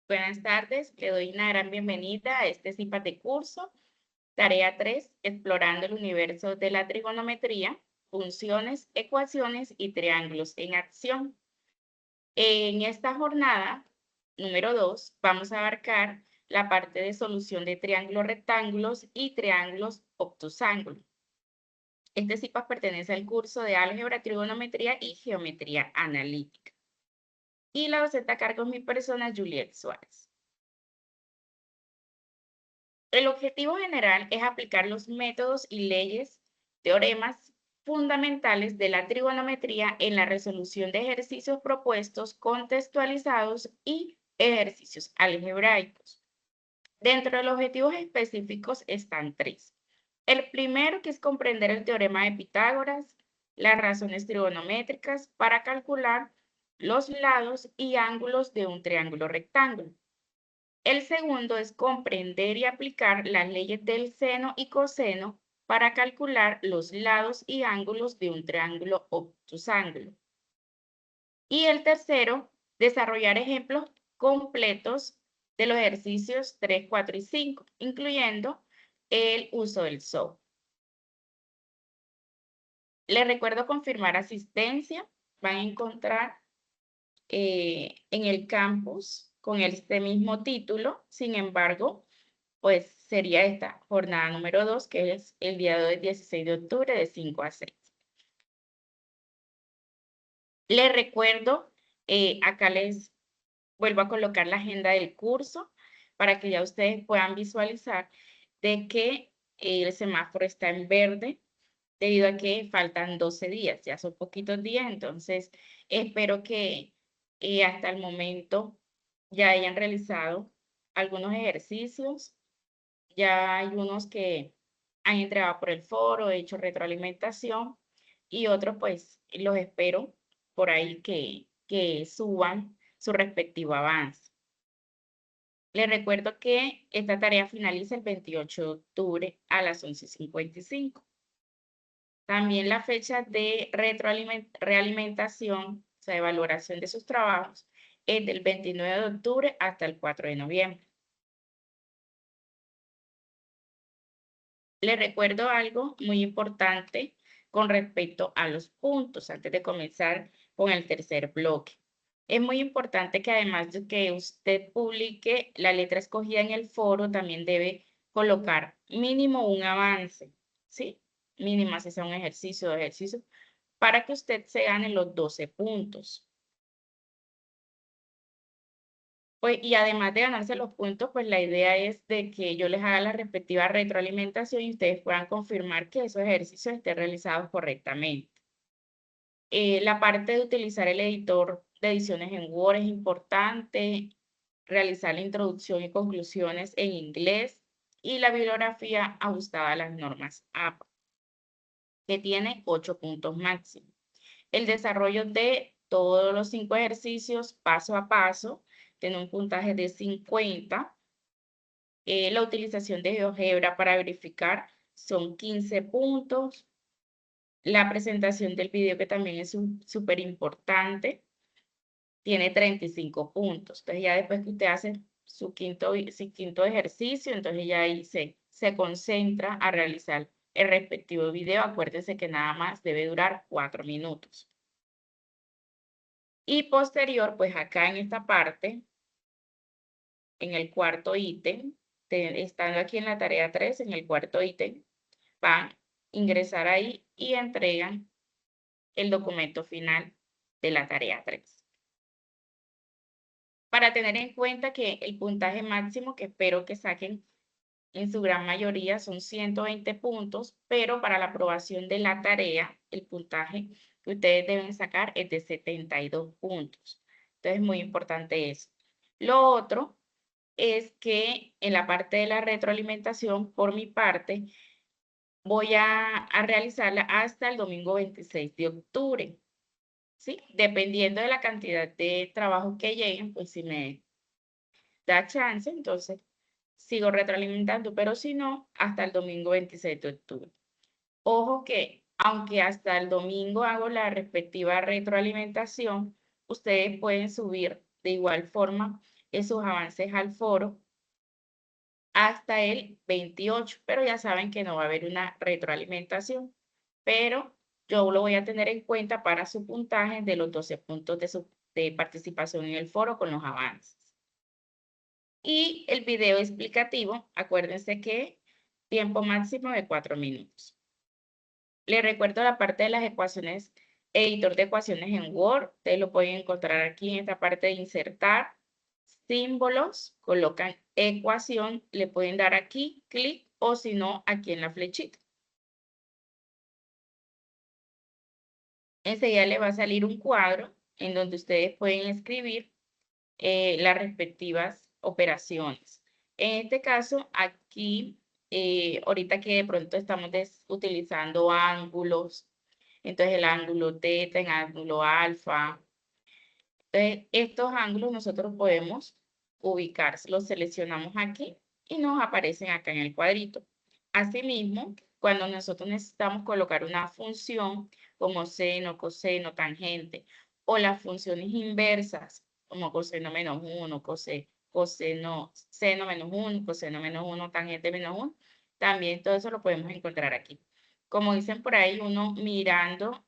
Buenas tardes, le doy una gran bienvenida a este CIPAS de curso. Tarea 3, explorando el universo de la trigonometría, funciones, ecuaciones y triángulos en acción. En esta jornada, número 2, vamos a abarcar la parte de solución de triángulos rectángulos y triángulos obtusángulos. Este CIPAS pertenece al curso de álgebra, trigonometría y geometría analítica. Y la docente a cargo es mi persona, Juliet Suárez. El objetivo general es aplicar los métodos y leyes, teoremas fundamentales de la trigonometría en la resolución de ejercicios propuestos, contextualizados y ejercicios algebraicos. Dentro de los objetivos específicos están tres. El primero, que es comprender el teorema de Pitágoras, las razones trigonométricas para calcular los lados y ángulos de un triángulo rectángulo. El segundo es comprender y aplicar las leyes del seno y coseno para calcular los lados y ángulos de un triángulo obtusángulo. Y el tercero, desarrollar ejemplos completos de los ejercicios 3, 4 y 5, incluyendo el uso del software. Les recuerdo confirmar asistencia. Van a encontrar en el campus con este mismo título. Sin embargo, pues sería esta jornada número 2, que es el día de hoy, 16 de octubre, de 5 a 6. Les recuerdo, acá les vuelvo a colocar la agenda del curso para que ya ustedes puedan visualizar de que el semáforo está en verde debido a que faltan 12 días, ya son poquitos días, entonces espero que hasta el momento ya hayan realizado algunos ejercicios. Ya hay unos que han entregado por el foro, he hecho retroalimentación y otros pues los espero por ahí que suban su respectivo avance. Les recuerdo que esta tarea finaliza el 28 de octubre a las 11:55. También la fecha de realimentación, o sea, de valoración de sus trabajos, es del 29 de octubre hasta el 4 de noviembre. Les recuerdo algo muy importante con respecto a los puntos, antes de comenzar con el tercer bloque. Es muy importante que además de que usted publique la letra escogida en el foro, también debe colocar mínimo un avance, ¿sí? Mínimo, si sea un ejercicio o ejercicio, para que usted se gane los 12 puntos. Pues, y además de ganarse los puntos, pues la idea es de que yo les haga la respectiva retroalimentación y ustedes puedan confirmar que esos ejercicios estén realizados correctamente. La parte de utilizar el editor de ediciones en Word es importante, realizar la introducción y conclusiones en inglés y la bibliografía ajustada a las normas APA, que tiene 8 puntos máximos. El desarrollo de todos los 5 ejercicios paso a paso tiene un puntaje de 50. La utilización de GeoGebra para verificar son 15 puntos. La presentación del video, que también es súper importante, tiene 35 puntos. Entonces ya después que usted hace su quinto ejercicio, entonces ya ahí se concentra a realizar el respectivo video. Acuérdese que nada más debe durar 4 minutos. Y posterior, pues acá en esta parte, en el cuarto ítem, estando aquí en la tarea 3, en el cuarto ítem, van a ingresar ahí y entregan el documento final de la tarea 3. Para tener en cuenta que el puntaje máximo que espero que saquen en su gran mayoría son 120 puntos, pero para la aprobación de la tarea, el puntaje que ustedes deben sacar es de 72 puntos. Entonces, es muy importante eso. Lo otro es que en la parte de la retroalimentación, por mi parte, voy a realizarla hasta el domingo 26 de octubre, ¿sí? Dependiendo de la cantidad de trabajos que lleguen, pues si me da chance, entonces sigo retroalimentando, pero si no, hasta el domingo 26 de octubre. Ojo que, aunque hasta el domingo hago la respectiva retroalimentación, ustedes pueden subir de igual forma sus avances al foro hasta el 28, pero ya saben que no va a haber una retroalimentación, pero yo lo voy a tener en cuenta para su puntaje de los 12 puntos de participación en el foro con los avances. Y el video explicativo, acuérdense que tiempo máximo de 4 minutos. Les recuerdo la parte de las ecuaciones, editor de ecuaciones en Word. Ustedes lo pueden encontrar aquí en esta parte de insertar símbolos, colocan ecuación, le pueden dar aquí clic o si no, aquí en la flechita. Enseguida le va a salir un cuadro en donde ustedes pueden escribir las respectivas operaciones. En este caso, aquí, ahorita que de pronto estamos utilizando ángulos, entonces el ángulo teta, el ángulo alfa. Entonces, estos ángulos nosotros podemos ubicar, los seleccionamos aquí y nos aparecen acá en el cuadrito. Asimismo, cuando nosotros necesitamos colocar una función como seno, coseno, tangente, o las funciones inversas, como coseno menos 1, coseno, seno menos 1, coseno menos 1, tangente menos 1, también todo eso lo podemos encontrar aquí. Como dicen por ahí, uno mirando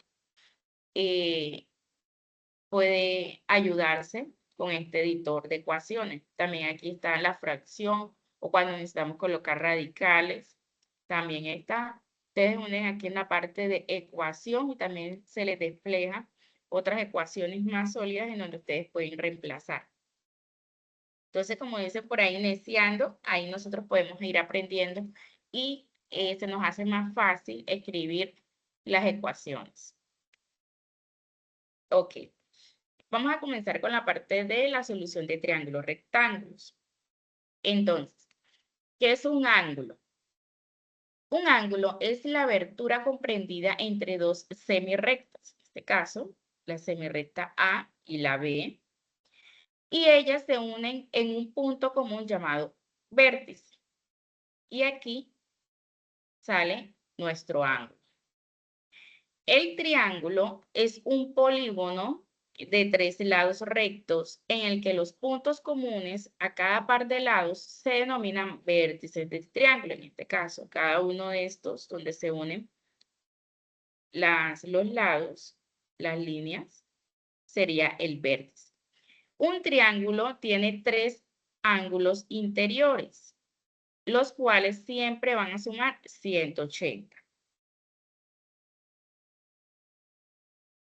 puede ayudarse con este editor de ecuaciones. También aquí está la fracción o cuando necesitamos colocar radicales. También está. Ustedes unen aquí en la parte de ecuación y también se les despeja otras ecuaciones más sólidas en donde ustedes pueden reemplazar. Entonces, como dicen por ahí, iniciando, ahí nosotros podemos ir aprendiendo y se nos hace más fácil escribir las ecuaciones. Ok. Vamos a comenzar con la parte de la solución de triángulos rectángulos. Entonces, ¿qué es un ángulo? Un ángulo es la abertura comprendida entre dos semirrectas, en este caso, la semirrecta A y la B, y ellas se unen en un punto común llamado vértice. Y aquí sale nuestro ángulo. El triángulo es un polígono de 3 lados rectos en el que los puntos comunes a cada par de lados se denominan vértices del triángulo. En este caso, cada uno de estos donde se unen los lados, las líneas, sería el vértice. Un triángulo tiene 3 ángulos interiores, los cuales siempre van a sumar 180.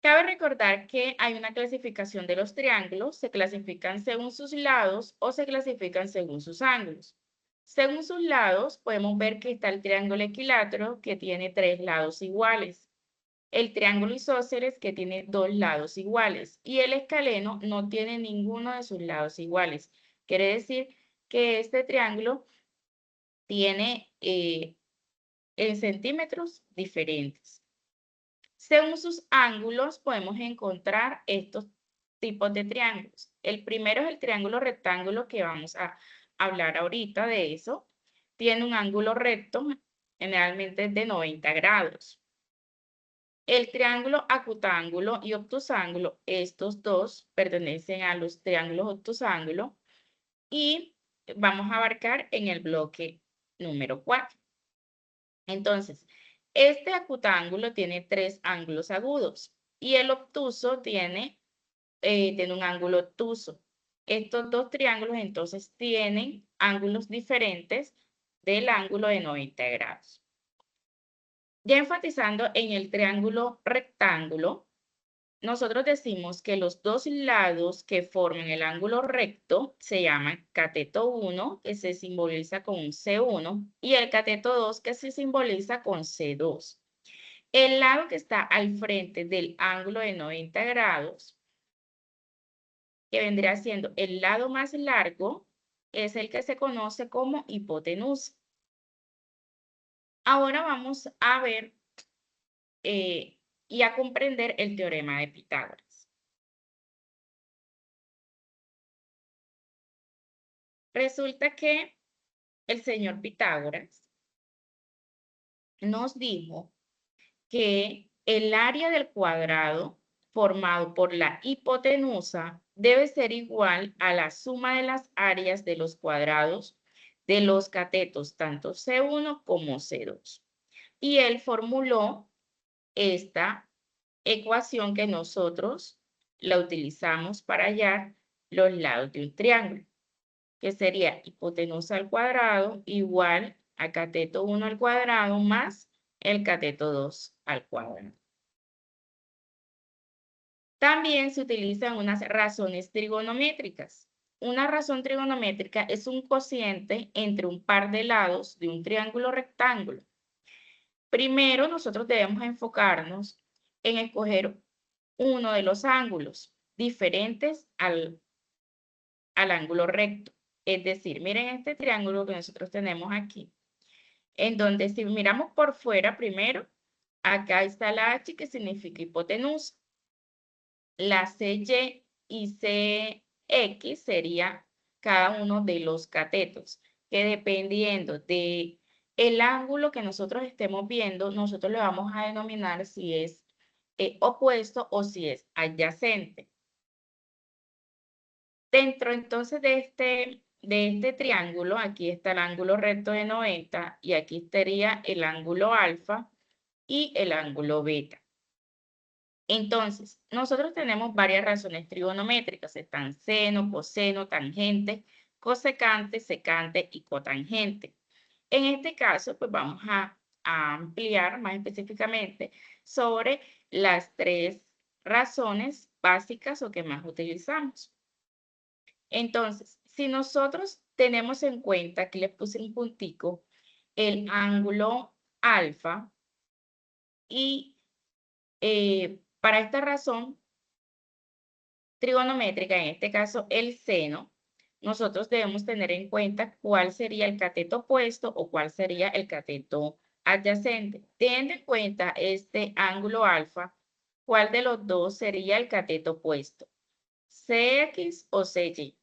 Cabe recordar que hay una clasificación de los triángulos, se clasifican según sus lados o se clasifican según sus ángulos. Según sus lados, podemos ver que está el triángulo equilátero, que tiene 3 lados iguales. El triángulo isósceles, que tiene 2 lados iguales. Y el escaleno no tiene ninguno de sus lados iguales. Quiere decir que este triángulo tiene en centímetros diferentes. Según sus ángulos, podemos encontrar estos tipos de triángulos. El primero es el triángulo rectángulo, que vamos a hablar ahorita de eso. Tiene un ángulo recto, generalmente de 90 grados. El triángulo acutángulo y obtusángulo, estos dos pertenecen a los triángulos obtusángulo y vamos a abarcar en el bloque número 4. Entonces, este acutángulo tiene 3 ángulos agudos y el obtuso tiene un ángulo obtuso. Estos dos triángulos entonces tienen ángulos diferentes del ángulo de 90 grados. Ya enfatizando en el triángulo rectángulo, nosotros decimos que los dos lados que forman el ángulo recto se llaman cateto 1, que se simboliza con un C1, y el cateto 2, que se simboliza con C2. El lado que está al frente del ángulo de 90 grados, que vendría siendo el lado más largo, es el que se conoce como hipotenusa. Ahora vamos a ver y a comprender el teorema de Pitágoras. Resulta que el señor Pitágoras nos dijo que el área del cuadrado formado por la hipotenusa debe ser igual a la suma de las áreas de los cuadrados de los catetos, tanto C1 como C2. Y él formuló esta ecuación que nosotros la utilizamos para hallar los lados de un triángulo, que sería hipotenusa al cuadrado igual a cateto 1 al cuadrado más el cateto 2 al cuadrado. También se utilizan unas razones trigonométricas. Una razón trigonométrica es un cociente entre un par de lados de un triángulo rectángulo. Primero, nosotros debemos enfocarnos en escoger uno de los ángulos diferentes al ángulo recto. Es decir, miren este triángulo que nosotros tenemos aquí, en donde si miramos por fuera primero, acá está la H que significa hipotenusa. La CY y CX sería cada uno de los catetos, que dependiendo de el ángulo que nosotros estemos viendo, nosotros le vamos a denominar si es opuesto o si es adyacente. Dentro entonces de este triángulo, aquí está el ángulo recto de 90 y aquí estaría el ángulo alfa y el ángulo beta. Entonces, nosotros tenemos varias razones trigonométricas. Están seno, coseno, tangente, cosecante, secante y cotangente. En este caso, pues vamos a ampliar más específicamente sobre las tres razones básicas o que más utilizamos. Entonces, si nosotros tenemos en cuenta, aquí les puse un puntico, el ángulo alfa y para esta razón trigonométrica, en este caso el seno, nosotros debemos tener en cuenta cuál sería el cateto opuesto o cuál sería el cateto adyacente. Teniendo en cuenta este ángulo alfa, ¿cuál de los dos sería el cateto opuesto? ¿CX o CY?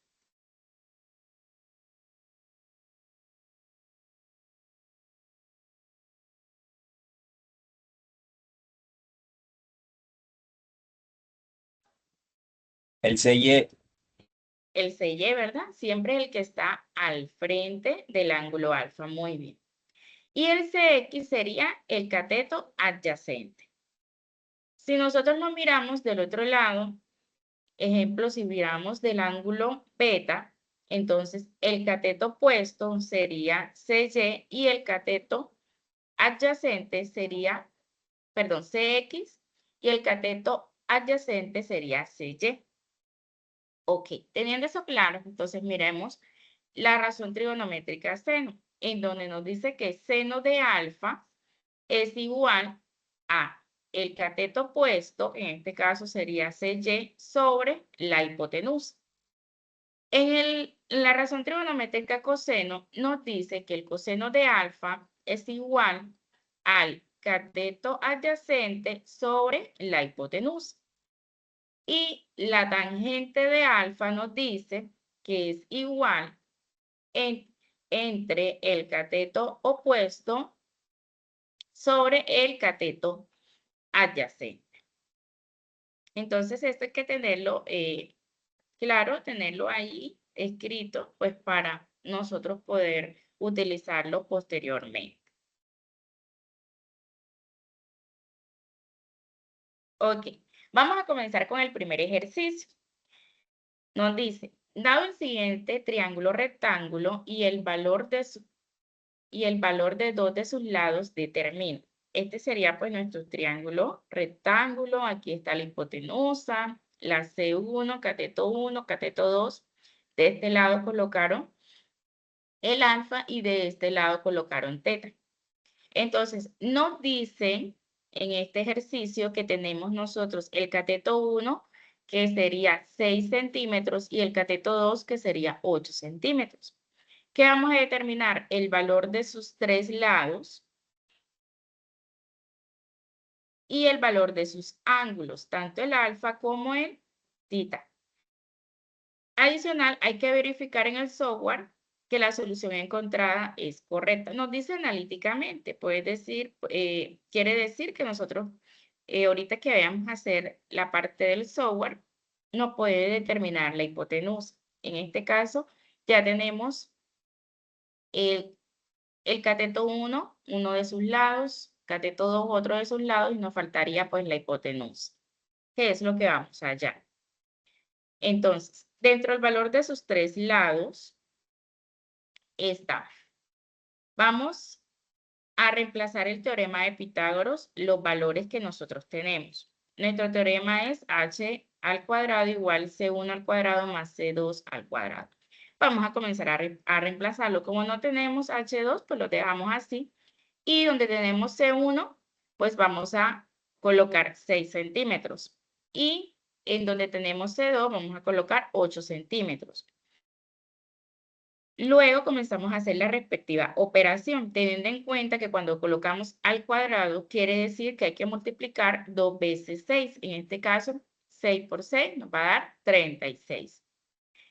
El CY. El CY, ¿verdad? Siempre es el que está al frente del ángulo alfa. Muy bien. Y el CX sería el cateto adyacente. Si nosotros lo miramos del otro lado, ejemplo, si miramos del ángulo beta, entonces el cateto opuesto sería CY y el cateto adyacente sería, perdón, CX y el cateto adyacente sería CY. Ok, teniendo eso claro, entonces miremos la razón trigonométrica seno, en donde nos dice que seno de alfa es igual a el cateto opuesto, en este caso sería CY, sobre la hipotenusa. En la razón trigonométrica coseno nos dice que el coseno de alfa es igual al cateto adyacente sobre la hipotenusa. Y la tangente de alfa nos dice que es igual entre el cateto opuesto sobre el cateto adyacente. Entonces, esto hay que tenerlo claro, tenerlo ahí escrito, pues para nosotros poder utilizarlo posteriormente. Ok, vamos a comenzar con el primer ejercicio. Nos dice, dado el siguiente triángulo rectángulo y el valor de dos de sus lados determina. Este sería pues nuestro triángulo rectángulo. Aquí está la hipotenusa, la C1, cateto 1, cateto 2. De este lado colocaron el alfa y de este lado colocaron teta. Entonces, nos dicen en este ejercicio que tenemos nosotros el cateto 1, que sería 6 centímetros, y el cateto 2, que sería 8 centímetros. ¿Qué vamos a determinar? El valor de sus tres lados y el valor de sus ángulos, tanto el alfa como el tita. Adicional, hay que verificar en el software que la solución encontrada es correcta. Nos dice analíticamente, puede decir, quiere decir que nosotros, ahorita que vayamos a hacer la parte del software, nos puede determinar la hipotenusa. En este caso, ya tenemos el cateto 1, uno de sus lados, cateto 2, otro de sus lados, y nos faltaría pues la hipotenusa, que es lo que vamos allá. Entonces, dentro del valor de sus tres lados está. Vamos a reemplazar el teorema de Pitágoras, los valores que nosotros tenemos. Nuestro teorema es h al cuadrado igual c1 al cuadrado más c2 al cuadrado. Vamos a comenzar a reemplazarlo. Como no tenemos h2, pues lo dejamos así. Y donde tenemos C1, pues vamos a colocar 6 centímetros. Y en donde tenemos C2, vamos a colocar 8 centímetros. Luego comenzamos a hacer la respectiva operación, teniendo en cuenta que cuando colocamos al cuadrado, quiere decir que hay que multiplicar 2 veces 6. En este caso, 6 por 6 nos va a dar 36.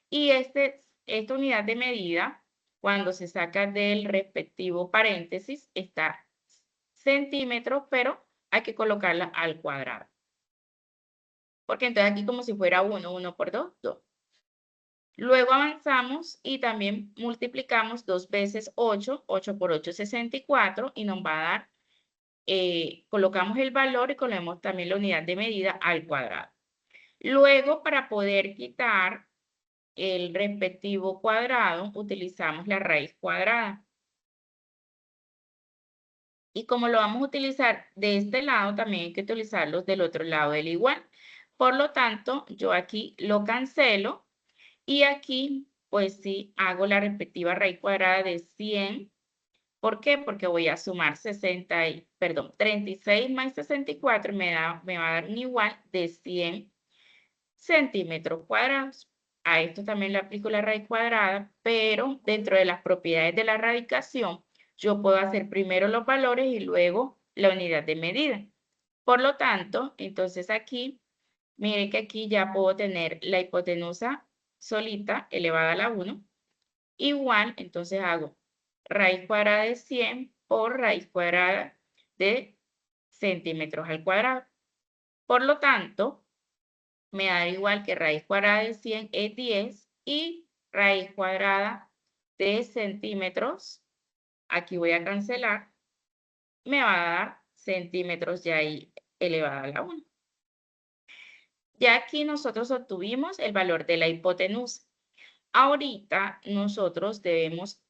Y esta unidad de medida, cuando se saca del respectivo paréntesis, está centímetros, pero hay que colocarla al cuadrado. Porque entonces aquí como si fuera 1, 1 por 2, 2. Luego avanzamos y también multiplicamos 2 veces 8, 8 por 8 es 64 y nos va a dar, colocamos el valor y colocamos también la unidad de medida al cuadrado. Luego, para poder quitar el respectivo cuadrado, utilizamos la raíz cuadrada. Y como lo vamos a utilizar de este lado, también hay que utilizarlos del otro lado del igual. Por lo tanto, yo aquí lo cancelo y aquí, pues sí, hago la respectiva raíz cuadrada de 100. ¿Por qué? Porque voy a sumar 36 más 64 me va a dar un igual de 100 centímetros cuadrados. A esto también le aplico la raíz cuadrada, pero dentro de las propiedades de la radicación, yo puedo hacer primero los valores y luego la unidad de medida. Por lo tanto, entonces aquí, miren que aquí ya puedo tener la hipotenusa solita elevada a la 1, igual, entonces hago raíz cuadrada de 100 por raíz cuadrada de centímetros al cuadrado. Por lo tanto, me da igual que raíz cuadrada de 100 es 10 y raíz cuadrada de centímetros, aquí voy a cancelar, me va a dar centímetros ya ahí elevada a la 1. Ya aquí nosotros obtuvimos el valor de la hipotenusa. Ahorita nosotros debemos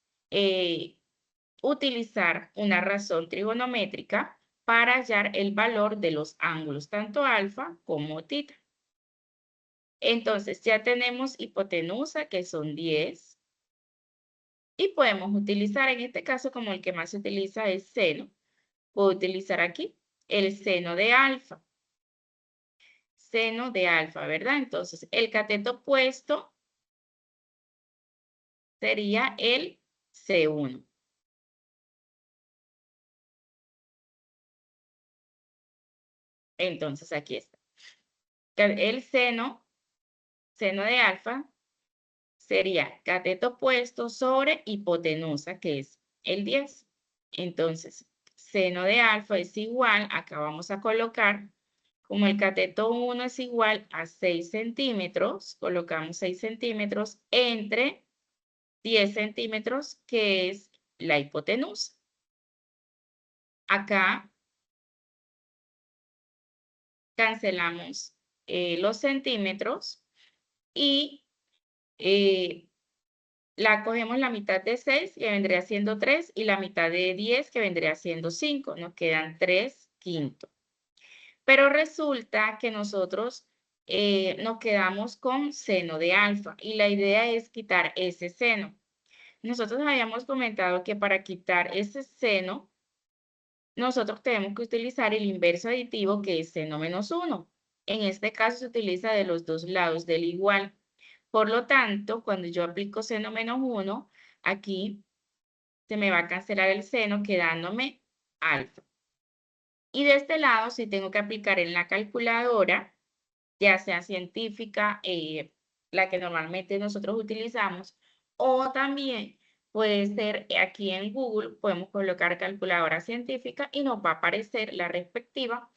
utilizar una razón trigonométrica para hallar el valor de los ángulos, tanto alfa como tita. Entonces ya tenemos hipotenusa, que son 10. Y podemos utilizar, en este caso, como el que más se utiliza es seno, puedo utilizar aquí el seno de alfa. Seno de alfa, ¿verdad? Entonces, el cateto opuesto sería el C1. Entonces, aquí está. El seno de alfa sería cateto opuesto sobre hipotenusa, que es el 10. Entonces, seno de alfa es igual, acá vamos a colocar, como el cateto 1 es igual a 6 centímetros, colocamos 6 centímetros entre 10 centímetros, que es la hipotenusa. Acá cancelamos los centímetros y cogemos la mitad de 6, que vendría siendo 3, y la mitad de 10, que vendría siendo 5. Nos quedan 3 quintos. Pero resulta que nosotros nos quedamos con seno de alfa y la idea es quitar ese seno. Nosotros habíamos comentado que para quitar ese seno, nosotros tenemos que utilizar el inverso aditivo, que es seno menos 1. En este caso se utiliza de los dos lados del igual. Por lo tanto, cuando yo aplico seno menos 1, aquí se me va a cancelar el seno quedándome alfa. Y de este lado, si tengo que aplicar en la calculadora, ya sea científica, la que normalmente nosotros utilizamos, o también puede ser aquí en Google, podemos colocar calculadora científica y nos va a aparecer la respectiva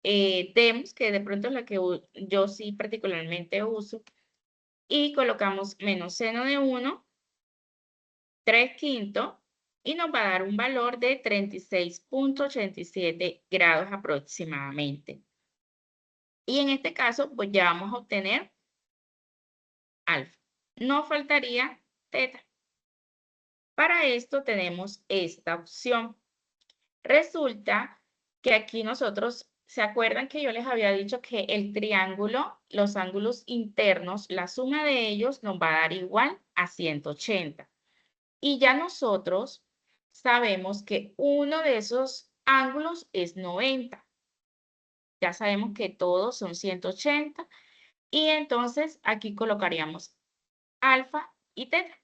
DEMS, que de pronto es la que yo sí particularmente uso, y colocamos menos seno de 1, 3/5, y nos va a dar un valor de 36.87 grados aproximadamente. Y en este caso, pues ya vamos a obtener alfa. No faltaría teta. Para esto tenemos esta opción. Resulta que aquí nosotros, ¿se acuerdan que yo les había dicho que el triángulo, los ángulos internos, la suma de ellos nos va a dar igual a 180? Y ya nosotros sabemos que uno de esos ángulos es 90. Ya sabemos que todos son 180. Y entonces aquí colocaríamos alfa y teta,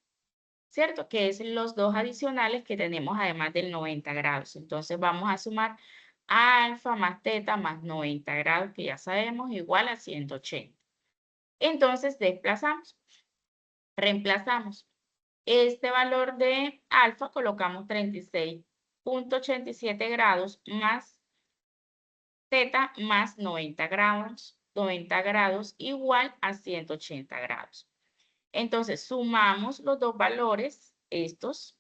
¿cierto? Que es los dos adicionales que tenemos además del 90 grados. Entonces vamos a sumar alfa más teta más 90 grados, que ya sabemos, igual a 180. Entonces desplazamos, reemplazamos. Este valor de alfa colocamos 36.87 grados más teta más 90 grados igual a 180 grados. Entonces, sumamos los dos valores, estos,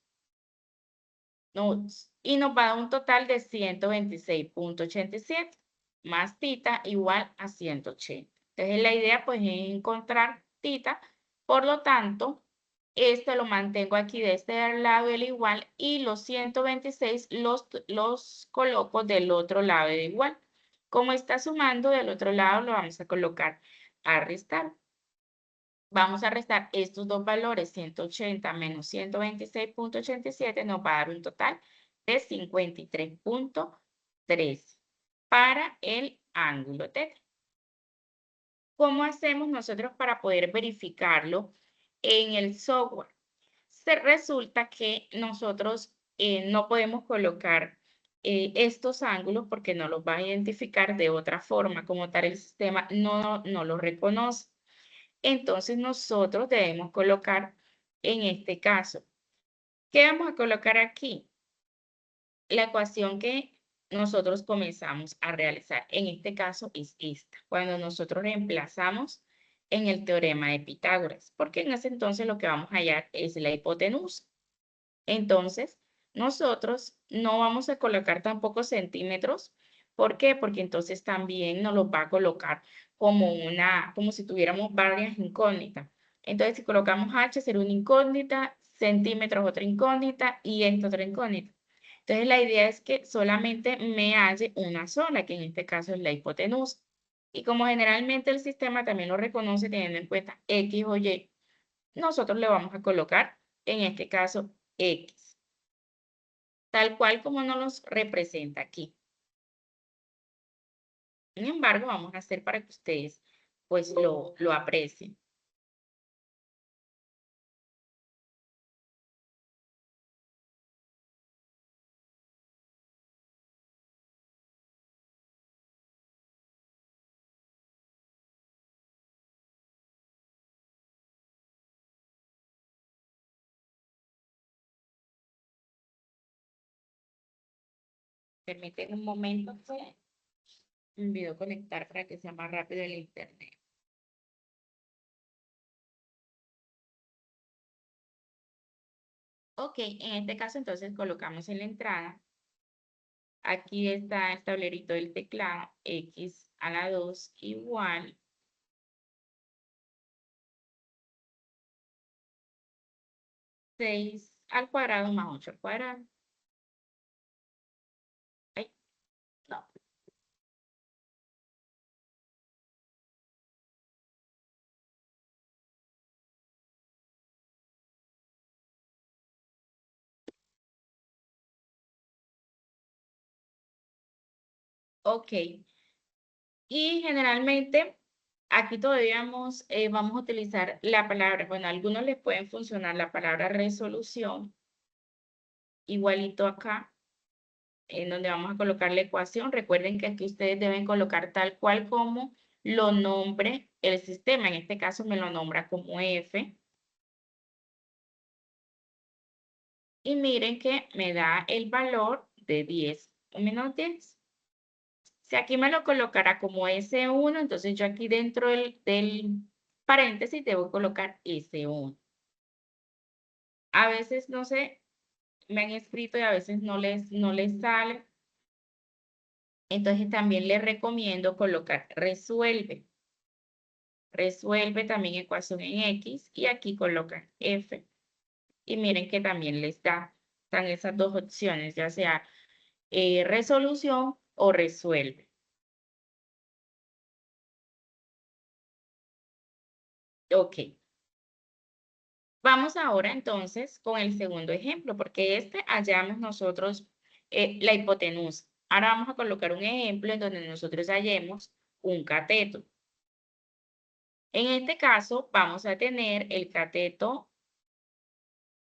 y nos va a dar un total de 126.87 más tita igual a 180. Entonces, la idea pues es encontrar tita, por lo tanto, este lo mantengo aquí de este lado del igual y los 126 los coloco del otro lado del igual. Como está sumando del otro lado, lo vamos a colocar a restar. Vamos a restar estos dos valores, 180 menos 126.87, nos va a dar un total de 53.13 para el ángulo teta. ¿Cómo hacemos nosotros para poder verificarlo en el software? Resulta que nosotros no podemos colocar estos ángulos porque no los va a identificar de otra forma, como tal el sistema no lo reconoce. Entonces nosotros debemos colocar en este caso, ¿qué vamos a colocar aquí? La ecuación que nosotros comenzamos a realizar, en este caso es esta, cuando nosotros reemplazamos en el teorema de Pitágoras, porque en ese entonces lo que vamos a hallar es la hipotenusa. Entonces, nosotros no vamos a colocar tampoco centímetros. ¿Por qué? Porque entonces también nos los va a colocar como si tuviéramos varias incógnitas. Entonces, si colocamos H, será una incógnita, centímetros otra incógnita y esto otra incógnita. Entonces, la idea es que solamente me halle una sola, que en este caso es la hipotenusa. Y como generalmente el sistema también lo reconoce teniendo en cuenta X o Y, nosotros le vamos a colocar, en este caso, X, tal cual como nos los representa aquí. Sin embargo, vamos a hacer para que ustedes pues lo aprecien. Permiten un momento que me olvidó conectar para que sea más rápido el internet. Ok, en este caso entonces colocamos en la entrada. Aquí está el tablerito del teclado, X a la 2 igual 6 al cuadrado más 8 al cuadrado. Ay, no. Ok, y generalmente aquí todavía vamos a utilizar la palabra, bueno, a algunos les pueden funcionar la palabra resolución, igualito acá, en donde vamos a colocar la ecuación. Recuerden que aquí ustedes deben colocar tal cual como lo nombre el sistema. En este caso me lo nombra como F. Y miren que me da el valor de 10 o menos 10. Si aquí me lo colocara como S1, entonces yo aquí dentro del paréntesis debo colocar S1. A veces, no sé, me han escrito y a veces no les sale. Entonces también les recomiendo colocar resuelve. Resuelve también ecuación en X y aquí colocan F. Y miren que también les da, están esas dos opciones, ya sea resolución o resuelve. Ok. Vamos ahora entonces con el segundo ejemplo, porque hallamos nosotros la hipotenusa. Ahora vamos a colocar un ejemplo en donde nosotros hallemos un cateto. En este caso vamos a tener el cateto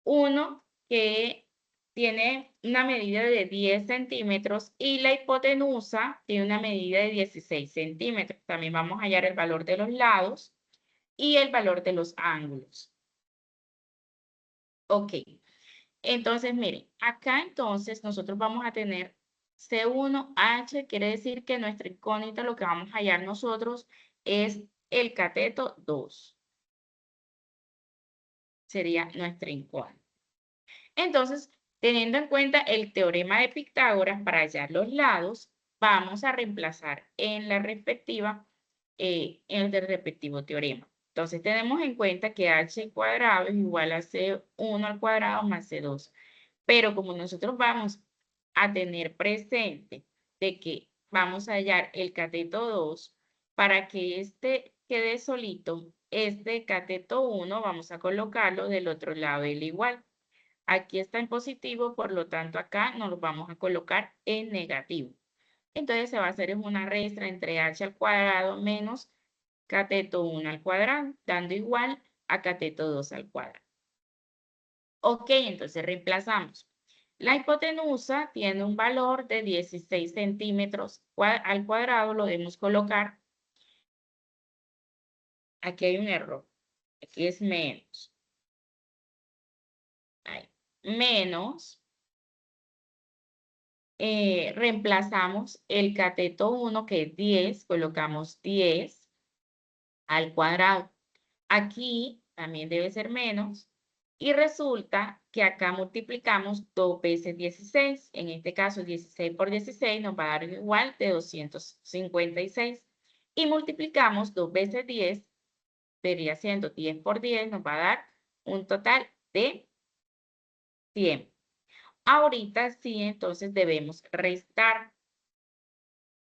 1 que tiene una medida de 10 centímetros y la hipotenusa tiene una medida de 16 centímetros. También vamos a hallar el valor de los lados y el valor de los ángulos. Ok, entonces miren, acá entonces nosotros vamos a tener C1H, quiere decir que nuestra incógnita lo que vamos a hallar nosotros es el cateto 2. Sería nuestra incógnita. Entonces, teniendo en cuenta el teorema de Pitágoras para hallar los lados, vamos a reemplazar en la respectiva, en el respectivo teorema. Entonces, tenemos en cuenta que h cuadrado es igual a C1 al cuadrado más C2. Pero como nosotros vamos a tener presente de que vamos a hallar el cateto 2, para que este quede solito, este cateto 1 vamos a colocarlo del otro lado del igual. Aquí está en positivo, por lo tanto acá nos lo vamos a colocar en negativo. Entonces se va a hacer una resta entre h al cuadrado menos cateto 1 al cuadrado, dando igual a cateto 2 al cuadrado. Ok, entonces reemplazamos. La hipotenusa tiene un valor de 16 centímetros al cuadrado, lo debemos colocar. Aquí hay un error, aquí es menos. Ahí. Menos. Reemplazamos el cateto 1, que es 10, colocamos 10 al cuadrado. Aquí también debe ser menos. Y resulta que acá multiplicamos 2 veces 16. En este caso, 16 por 16 nos va a dar igual de 256. Y multiplicamos 2 veces 10, sería siendo 10 por 10, nos va a dar un total de 100. Ahorita sí, entonces debemos restar.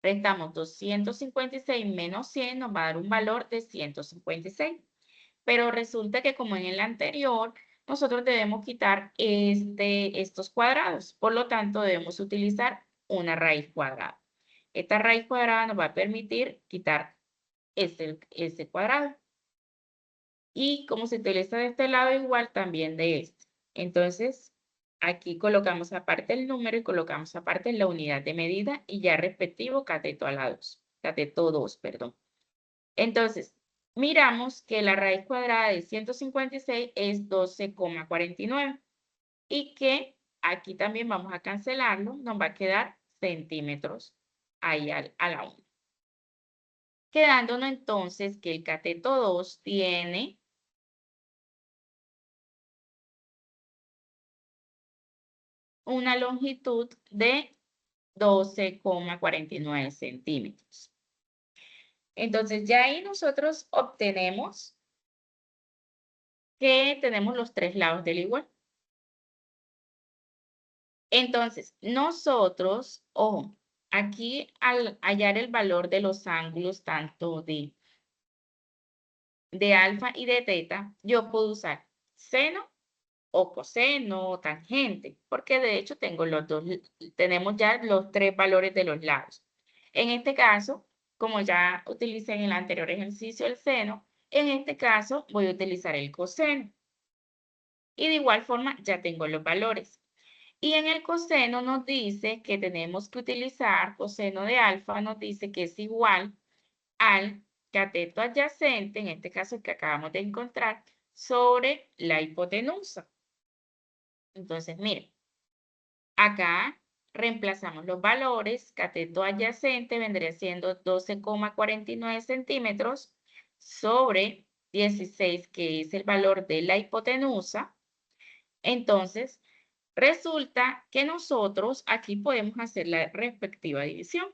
Restamos 256 menos 100, nos va a dar un valor de 156. Pero resulta que como en el anterior, nosotros debemos quitar estos cuadrados. Por lo tanto, debemos utilizar una raíz cuadrada. Esta raíz cuadrada nos va a permitir quitar este cuadrado. Y como se utiliza de este lado, igual también de este. Entonces, aquí colocamos aparte el número y colocamos aparte la unidad de medida y ya respectivo cateto a la 2. Cateto 2, perdón. Entonces, miramos que la raíz cuadrada de 156 es 12,49 y que aquí también vamos a cancelarlo, nos va a quedar centímetros ahí a la 1. Quedándonos entonces que el cateto 2 tiene una longitud de 12,49 centímetros. Entonces, ya ahí nosotros obtenemos que tenemos los tres lados del igual. Entonces, nosotros, ojo, aquí al hallar el valor de los ángulos tanto de alfa y de teta, yo puedo usar seno o coseno o tangente, porque de hecho tenemos ya los tres valores de los lados. En este caso, como ya utilicé en el anterior ejercicio el seno, en este caso voy a utilizar el coseno. Y de igual forma ya tengo los valores. Y en el coseno nos dice que tenemos que utilizar, coseno de alfa nos dice que es igual al cateto adyacente, en este caso el que acabamos de encontrar, sobre la hipotenusa. Entonces, miren, acá reemplazamos los valores, cateto adyacente vendría siendo 12,49 centímetros sobre 16, que es el valor de la hipotenusa. Entonces, resulta que nosotros aquí podemos hacer la respectiva división.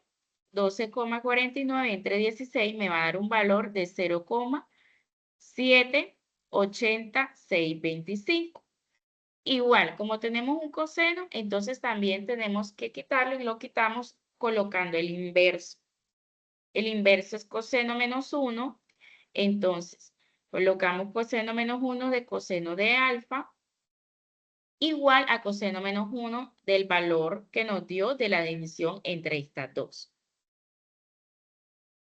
12,49 entre 16 me va a dar un valor de 0,78625. Igual, como tenemos un coseno, entonces también tenemos que quitarlo y lo quitamos colocando el inverso. El inverso es coseno menos 1, entonces colocamos coseno menos 1 de coseno de alfa igual a coseno menos 1 del valor que nos dio de la división entre estas dos.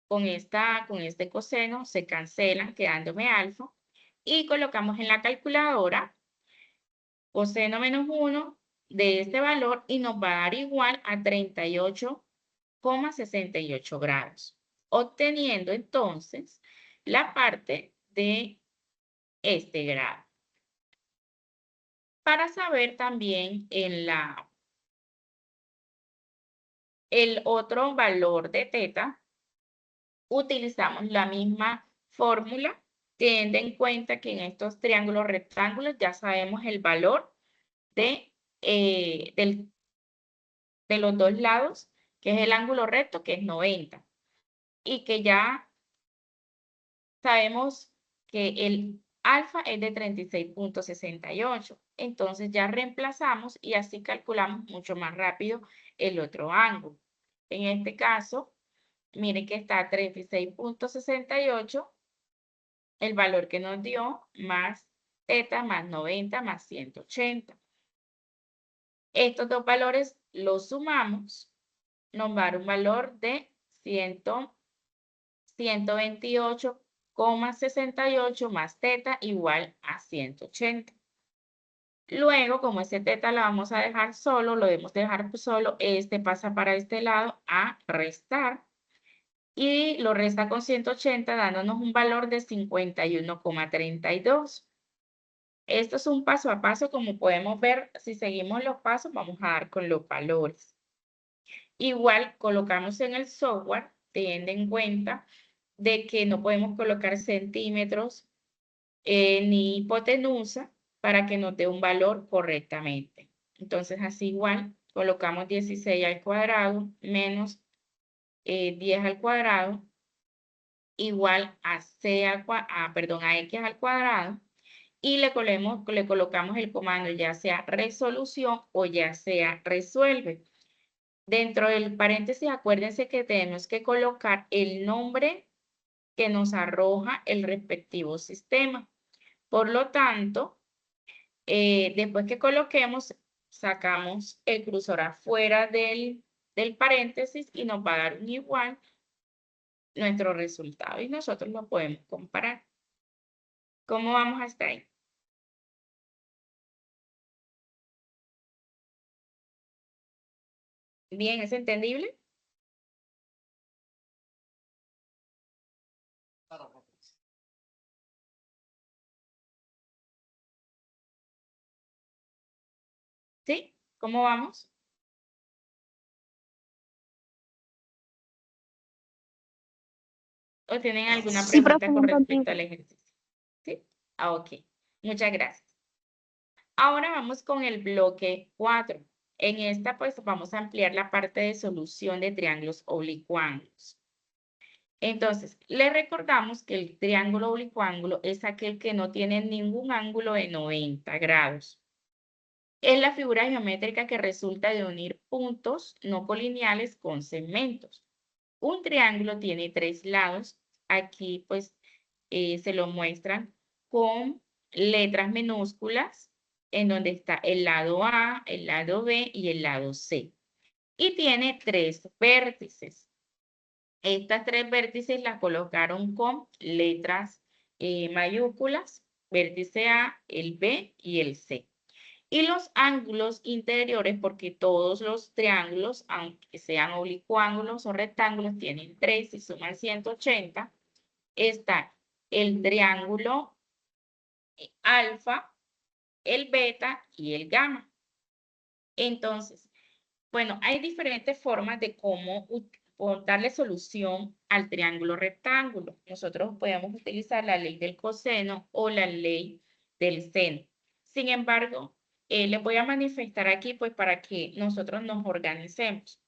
Con este coseno se cancelan quedándome alfa y colocamos en la calculadora coseno menos 1 de este valor y nos va a dar igual a 38,68 grados, obteniendo entonces la parte de este grado. Para saber también el otro valor de teta, utilizamos la misma fórmula, teniendo en cuenta que en estos triángulos rectángulos ya sabemos el valor de los dos lados, que es el ángulo recto, que es 90. Y que ya sabemos que el alfa es de 36,68. Entonces ya reemplazamos y así calculamos mucho más rápido el otro ángulo. En este caso, miren que está 36,68, el valor que nos dio, más teta, más 90, más 180. Estos dos valores los sumamos, nos va a dar un valor de 128,68 más teta igual a 180. Luego, como ese teta la vamos a dejar solo, lo debemos dejar solo, este pasa para este lado a restar y lo resta con 180 dándonos un valor de 51,32. Esto es un paso a paso, como podemos ver, si seguimos los pasos vamos a dar con los valores. Igual colocamos en el software, teniendo en cuenta de que no podemos colocar centímetros ni hipotenusa para que nos dé un valor correctamente. Entonces, así igual, colocamos 16 al cuadrado menos 10 al cuadrado igual a, a x al cuadrado y le colocamos el comando ya sea resolución o ya sea resuelve. Dentro del paréntesis, acuérdense que tenemos que colocar el nombre que nos arroja el respectivo sistema. Por lo tanto, después que coloquemos, sacamos el cursor afuera del paréntesis y nos va a dar un igual nuestro resultado y nosotros lo podemos comparar. ¿Cómo vamos hasta ahí? ¿Bien? ¿Es entendible? ¿Sí? ¿Cómo vamos? ¿O tienen alguna Sí, pregunta profe, con entendí. respecto al ejercicio? ¿Sí? Ah, ok. Muchas gracias. Ahora vamos con el bloque 4. En esta, pues, vamos a ampliar la parte de solución de triángulos oblicuángulos. Entonces, le recordamos que el triángulo oblicuángulo es aquel que no tiene ningún ángulo de 90 grados. Es la figura geométrica que resulta de unir puntos no colineales con segmentos. Un triángulo tiene 3 lados. Aquí, pues, se lo muestran con letras minúsculas, en donde está el lado A, el lado B y el lado C. Y tiene 3 vértices. Estas 3 vértices las colocaron con letras mayúsculas, vértice A, el B y el C. Y los ángulos interiores, porque todos los triángulos, aunque sean oblicuángulos o rectángulos, tienen 3 y suman 180, está el triángulo alfa, el beta y el gamma. Entonces, Bueno, hay diferentes formas de cómo darle solución al triángulo rectángulo. Nosotros podemos utilizar la ley del coseno o la ley del seno. Sin embargo, les voy a manifestar aquí pues para que nosotros nos organicemos.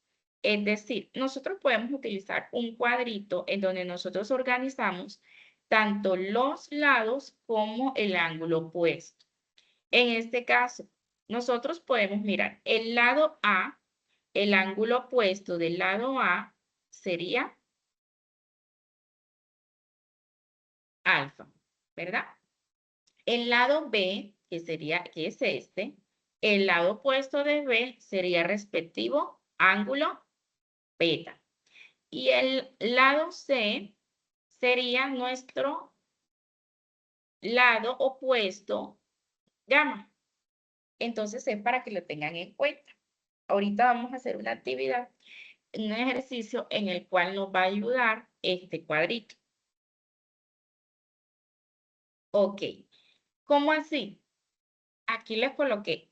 Es decir, nosotros podemos utilizar un cuadrito en donde nosotros organizamos tanto los lados como el ángulo opuesto. En este caso, nosotros podemos mirar el lado A, el ángulo opuesto del lado A sería alfa, ¿verdad? El lado B, que es este, el lado opuesto de B sería respectivo ángulo beta. Y el lado C sería nuestro lado opuesto gamma. Entonces es para que lo tengan en cuenta. Ahorita vamos a hacer una actividad, un ejercicio en el cual nos va a ayudar este cuadrito. Ok, ¿cómo así? Aquí les coloqué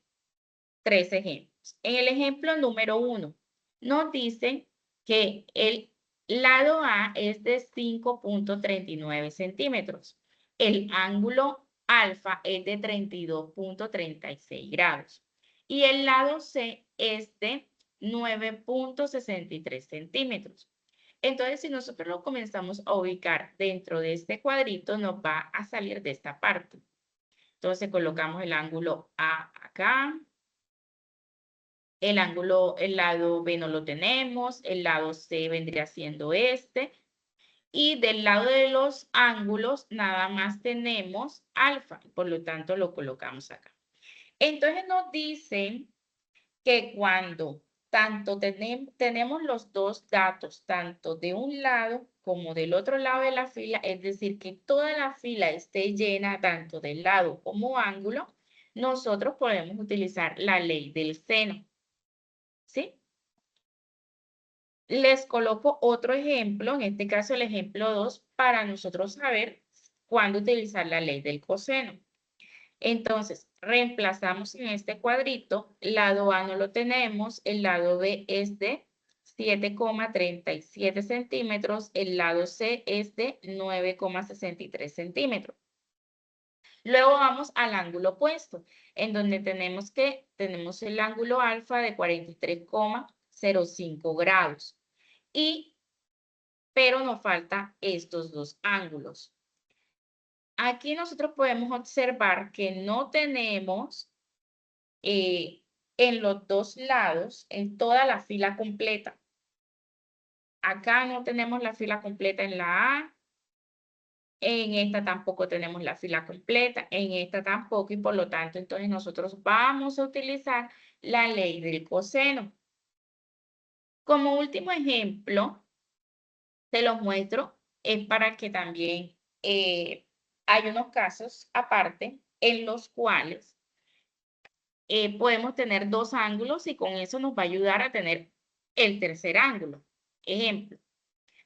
3 ejemplos. En el ejemplo número 1, nos dicen que el lado A es de 5.39 centímetros. El ángulo alfa es de 32.36 grados. Y el lado C es de 9.63 centímetros. Entonces, si nosotros lo comenzamos a ubicar dentro de este cuadrito, nos va a salir de esta parte. Entonces, colocamos el ángulo A acá. El lado B no lo tenemos. El lado C vendría siendo este. Y del lado de los ángulos, nada más tenemos alfa. Por lo tanto, lo colocamos acá. Entonces, nos dicen que cuando tanto tenemos los dos datos, tanto de un lado como del otro lado de la fila, es decir, que toda la fila esté llena tanto del lado como ángulo, nosotros podemos utilizar la ley del seno, ¿sí? Les coloco otro ejemplo, en este caso el ejemplo 2, para nosotros saber cuándo utilizar la ley del coseno. Entonces, reemplazamos en este cuadrito, lado A no lo tenemos, el lado B es de 7,37 centímetros, el lado C es de 9,63 centímetros. Luego vamos al ángulo opuesto, en donde tenemos el ángulo alfa de 43,05 grados. Pero nos faltan estos dos ángulos. Aquí nosotros podemos observar que no tenemos en los dos lados, en toda la fila completa. Acá no tenemos la fila completa en la A, en esta tampoco tenemos la fila completa, en esta tampoco, y por lo tanto, entonces nosotros vamos a utilizar la ley del coseno. Como último ejemplo, te los muestro, es para que también hay unos casos aparte en los cuales podemos tener dos ángulos y con eso nos va a ayudar a tener el tercer ángulo. Ejemplo,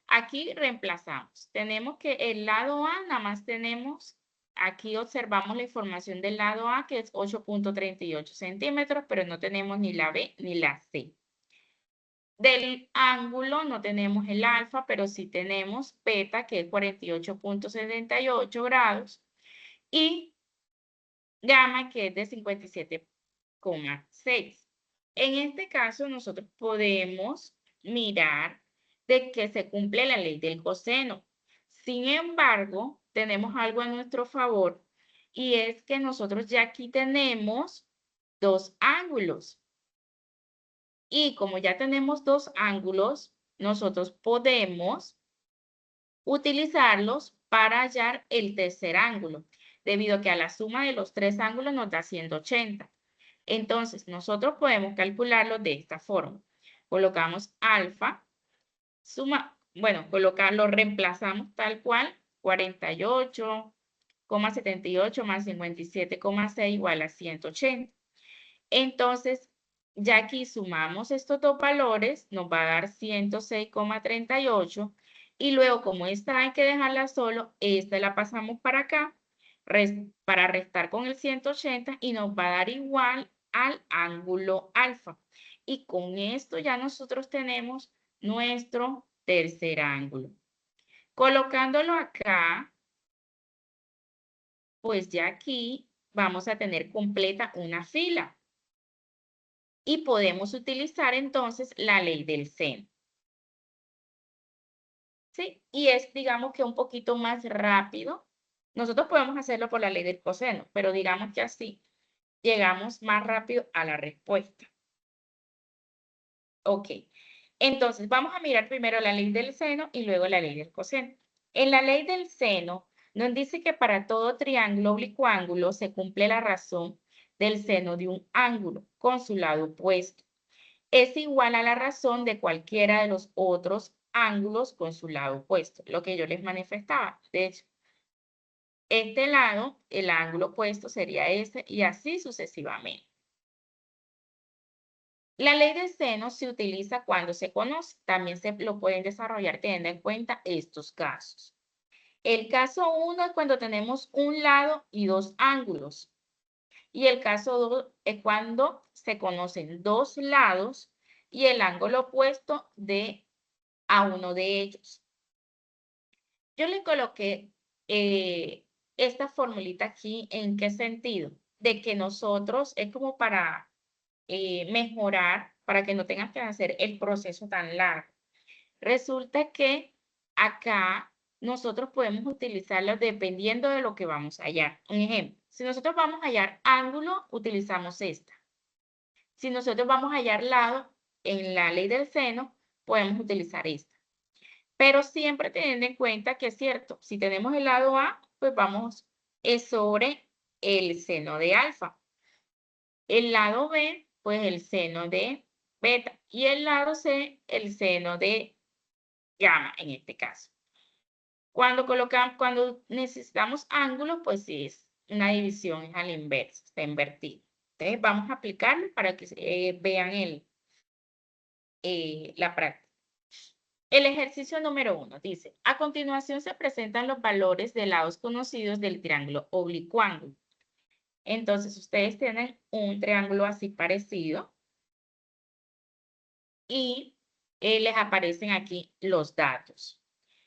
aquí reemplazamos. Tenemos que el lado A, nada más tenemos, aquí observamos la información del lado A, que es 8.38 centímetros, pero no tenemos ni la B ni la C. Del ángulo no tenemos el alfa, pero sí tenemos beta, que es 48.78 grados, y gamma, que es de 57,6. En este caso, nosotros podemos mirar de que se cumple la ley del coseno. Sin embargo, tenemos algo a nuestro favor y es que nosotros ya aquí tenemos dos ángulos. Y como ya tenemos dos ángulos, nosotros podemos utilizarlos para hallar el tercer ángulo, debido a que a la suma de los tres ángulos nos da 180. Entonces, nosotros podemos calcularlo de esta forma. Colocamos alfa, lo reemplazamos tal cual, 48,78 más 57,6 igual a 180. Entonces, ya aquí sumamos estos dos valores, nos va a dar 106,38 y luego como esta hay que dejarla solo, esta la pasamos para acá para restar con el 180 y nos va a dar igual al ángulo alfa. Y con esto ya nosotros tenemos nuestro tercer ángulo. Colocándolo acá, pues ya aquí vamos a tener completa una fila. Y podemos utilizar entonces la ley del seno. ¿Sí? Y es, digamos que un poquito más rápido. Nosotros podemos hacerlo por la ley del coseno, pero digamos que así llegamos más rápido a la respuesta. Ok. Entonces, vamos a mirar primero la ley del seno y luego la ley del coseno. En la ley del seno nos dice que para todo triángulo oblicuo se cumple la razón del seno de un ángulo con su lado opuesto. Es igual a la razón de cualquiera de los otros ángulos con su lado opuesto, lo que yo les manifestaba. De hecho, este lado, el ángulo opuesto sería este y así sucesivamente. La ley del seno se utiliza cuando se conoce. También se lo pueden desarrollar teniendo en cuenta estos casos. El caso 1 es cuando tenemos un lado y dos ángulos. Y el caso 2 es cuando se conocen dos lados y el ángulo opuesto a uno de ellos. Yo le coloqué esta formulita aquí, ¿en qué sentido? De que nosotros, es como para mejorar, para que no tengas que hacer el proceso tan largo. Resulta que acá nosotros podemos utilizarlo dependiendo de lo que vamos a hallar. Un ejemplo, si nosotros vamos a hallar ángulo, utilizamos esta. Si nosotros vamos a hallar lado, en la ley del seno, podemos utilizar esta. Pero siempre teniendo en cuenta que es cierto, si tenemos el lado A, pues vamos sobre el seno de alfa. El lado B, pues el seno de beta. Y el lado C, el seno de gamma, en este caso. Cuando necesitamos ángulos, pues sí es una división, es a la inversa, está invertido. Entonces vamos a aplicarlo para que vean la práctica. El ejercicio número 1 dice, a continuación se presentan los valores de lados conocidos del triángulo oblicuángulo. Entonces, ustedes tienen un triángulo así parecido y les aparecen aquí los datos.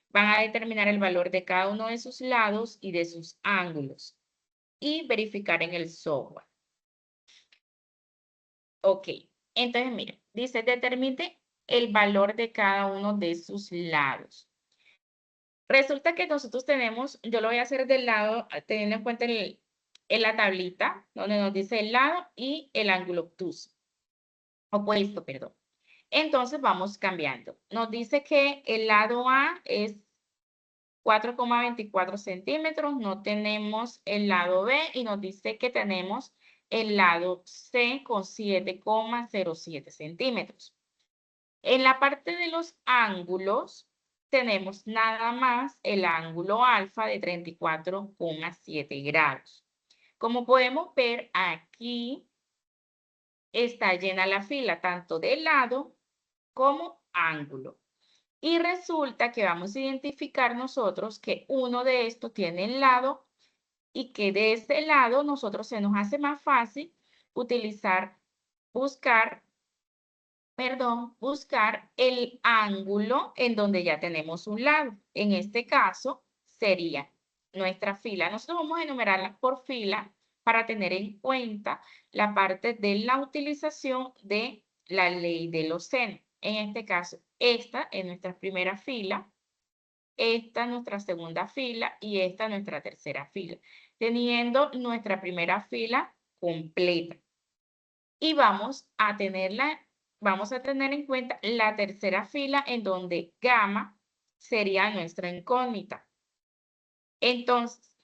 Van a determinar el valor de cada uno de sus lados y de sus ángulos y verificar en el software. Ok, entonces miren, dice, determine el valor de cada uno de sus lados. Resulta que nosotros tenemos, yo lo voy a hacer del lado, teniendo en cuenta en la tablita, donde nos dice el lado y el ángulo obtuso, opuesto, perdón. Entonces vamos cambiando. Nos dice que el lado A es 4,24 centímetros, no tenemos el lado B y nos dice que tenemos el lado C con 7,07 centímetros. En la parte de los ángulos, tenemos nada más el ángulo alfa de 34,7 grados. Como podemos ver, aquí está llena la fila, tanto de lado como ángulo. Y resulta que vamos a identificar nosotros que uno de estos tiene el lado y que de ese lado nosotros se nos hace más fácil buscar el ángulo en donde ya tenemos un lado. En este caso sería nuestra fila. Nosotros vamos a enumerarlas por fila para tener en cuenta la parte de la utilización de la ley de los senos. En este caso, esta es nuestra primera fila, esta es nuestra segunda fila y esta es nuestra tercera fila, teniendo nuestra primera fila completa. Y vamos a tener en cuenta la tercera fila en donde gamma sería nuestra incógnita. Entonces,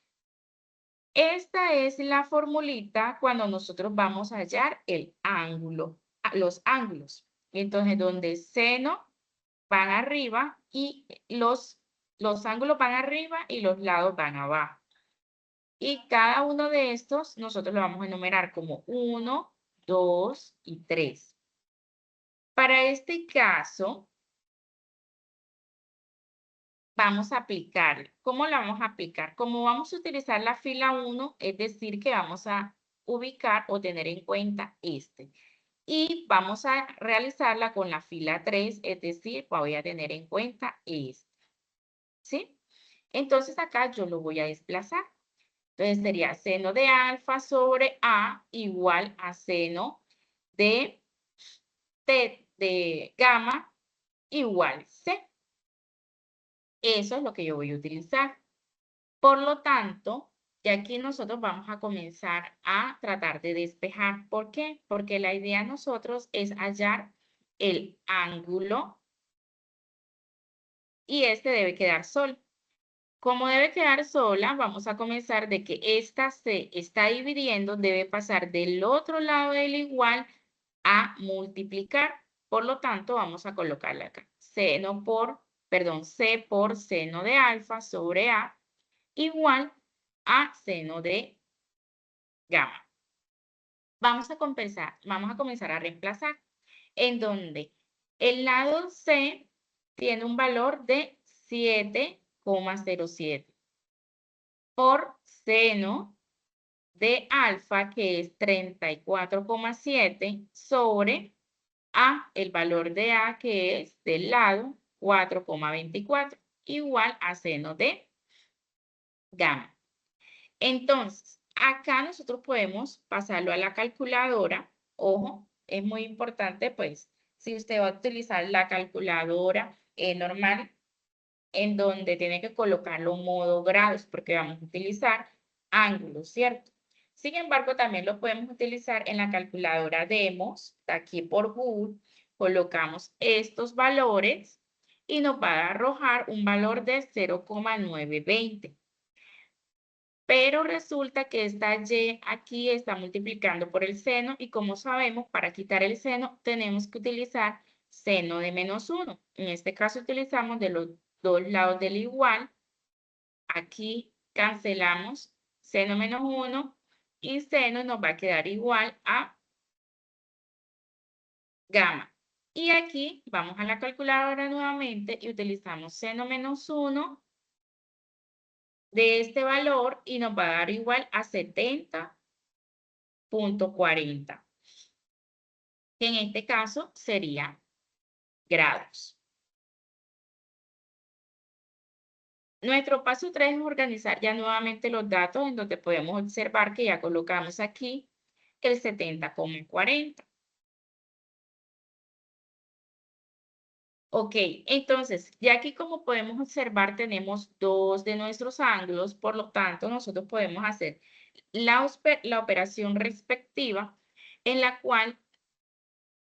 esta es la formulita cuando nosotros vamos a hallar el ángulo, los ángulos. Entonces, donde seno van arriba y los ángulos van arriba y los lados van abajo. Y cada uno de estos nosotros lo vamos a enumerar como 1, 2 y 3. Para este caso, vamos a aplicar. ¿Cómo la vamos a aplicar? Como vamos a utilizar la fila 1, es decir, que vamos a ubicar o tener en cuenta este. y vamos a realizarla con la fila 3, es decir, voy a tener en cuenta esto, ¿sí? Entonces acá yo lo voy a desplazar. Entonces sería seno de alfa sobre A igual a seno de de gamma igual C. Eso es lo que yo voy a utilizar. Por lo tanto, ya aquí nosotros vamos a comenzar a tratar de despejar. ¿Por qué? Porque la idea de nosotros es hallar el ángulo y este debe quedar sol. Como debe quedar sola, vamos a comenzar de que esta se está dividiendo, debe pasar del otro lado del igual a multiplicar. Por lo tanto, vamos a colocarle acá C por seno de alfa sobre A igual a seno de gamma. Vamos a comenzar a reemplazar en donde el lado C tiene un valor de 7,07 por seno de alfa, que es 34,7 sobre A, el valor de A, que es del lado 4,24, igual a seno de gamma. Entonces, acá nosotros podemos pasarlo a la calculadora. Ojo, es muy importante, pues, si usted va a utilizar la calculadora normal, en donde tiene que colocarlo en modo grados, porque vamos a utilizar ángulos, ¿cierto? Sin embargo, también lo podemos utilizar en la calculadora Demos, aquí por Google, colocamos estos valores y nos va a arrojar un valor de 0,920. Pero resulta que esta y aquí está multiplicando por el seno y como sabemos, para quitar el seno tenemos que utilizar seno de menos 1. En este caso utilizamos de los dos lados del igual. Aquí cancelamos seno menos 1 y seno nos va a quedar igual a gamma. Y aquí vamos a la calculadora nuevamente y utilizamos seno menos 1 de este valor y nos va a dar igual a 70,40, que en este caso sería grados. Nuestro paso 3 es organizar ya nuevamente los datos en donde podemos observar que ya colocamos aquí el 70,40. Ok, entonces, ya aquí como podemos observar, tenemos dos de nuestros ángulos, por lo tanto, nosotros podemos hacer la operación respectiva, en la cual,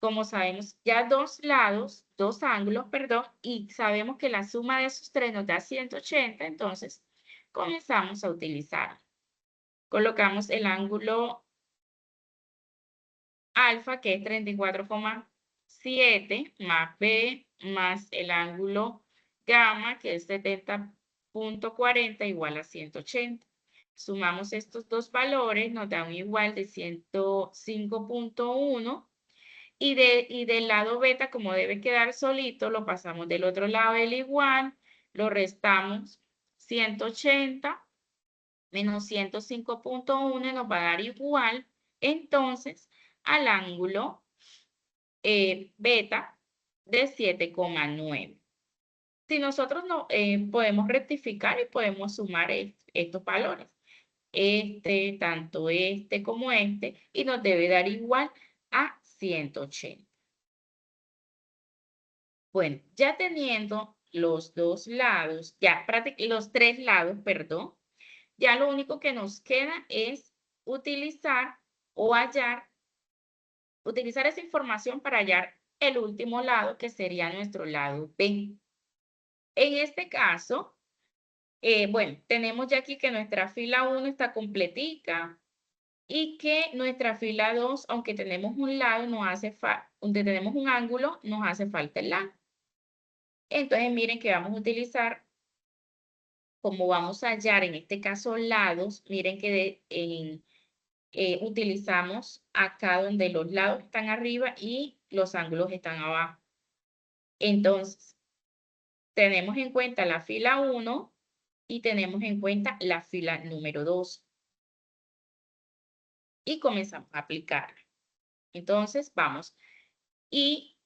como sabemos, ya dos ángulos, perdón, y sabemos que la suma de esos tres nos da 180, entonces comenzamos a utilizar. Colocamos el ángulo alfa, que es 34,7, más B, más el ángulo gamma, que es 70,40, igual a 180. Sumamos estos dos valores, nos da un igual de 105,1. Y del lado beta, como debe quedar solito, lo pasamos del otro lado del igual, lo restamos 180 menos 105,1 nos va a dar igual, entonces, al ángulo beta de 7,9. Si nosotros no, podemos rectificar y podemos sumar estos valores, tanto este como este, y nos debe dar igual a 180. Bueno, ya teniendo los dos lados, ya los tres lados, perdón, ya lo único que nos queda es utilizar o utilizar esa información para hallar el último lado, que sería nuestro lado B. En este caso, bueno, tenemos ya aquí que nuestra fila 1 está completica y que nuestra fila 2, aunque tenemos un lado, donde tenemos un ángulo, nos hace falta el lado. Entonces, miren que vamos a utilizar, como vamos a hallar en este caso lados, miren que utilizamos acá donde los lados están arriba y los ángulos están abajo. Entonces, tenemos en cuenta la fila 1 y tenemos en cuenta la fila número 2. Y comenzamos a aplicar. Entonces, vamos. Y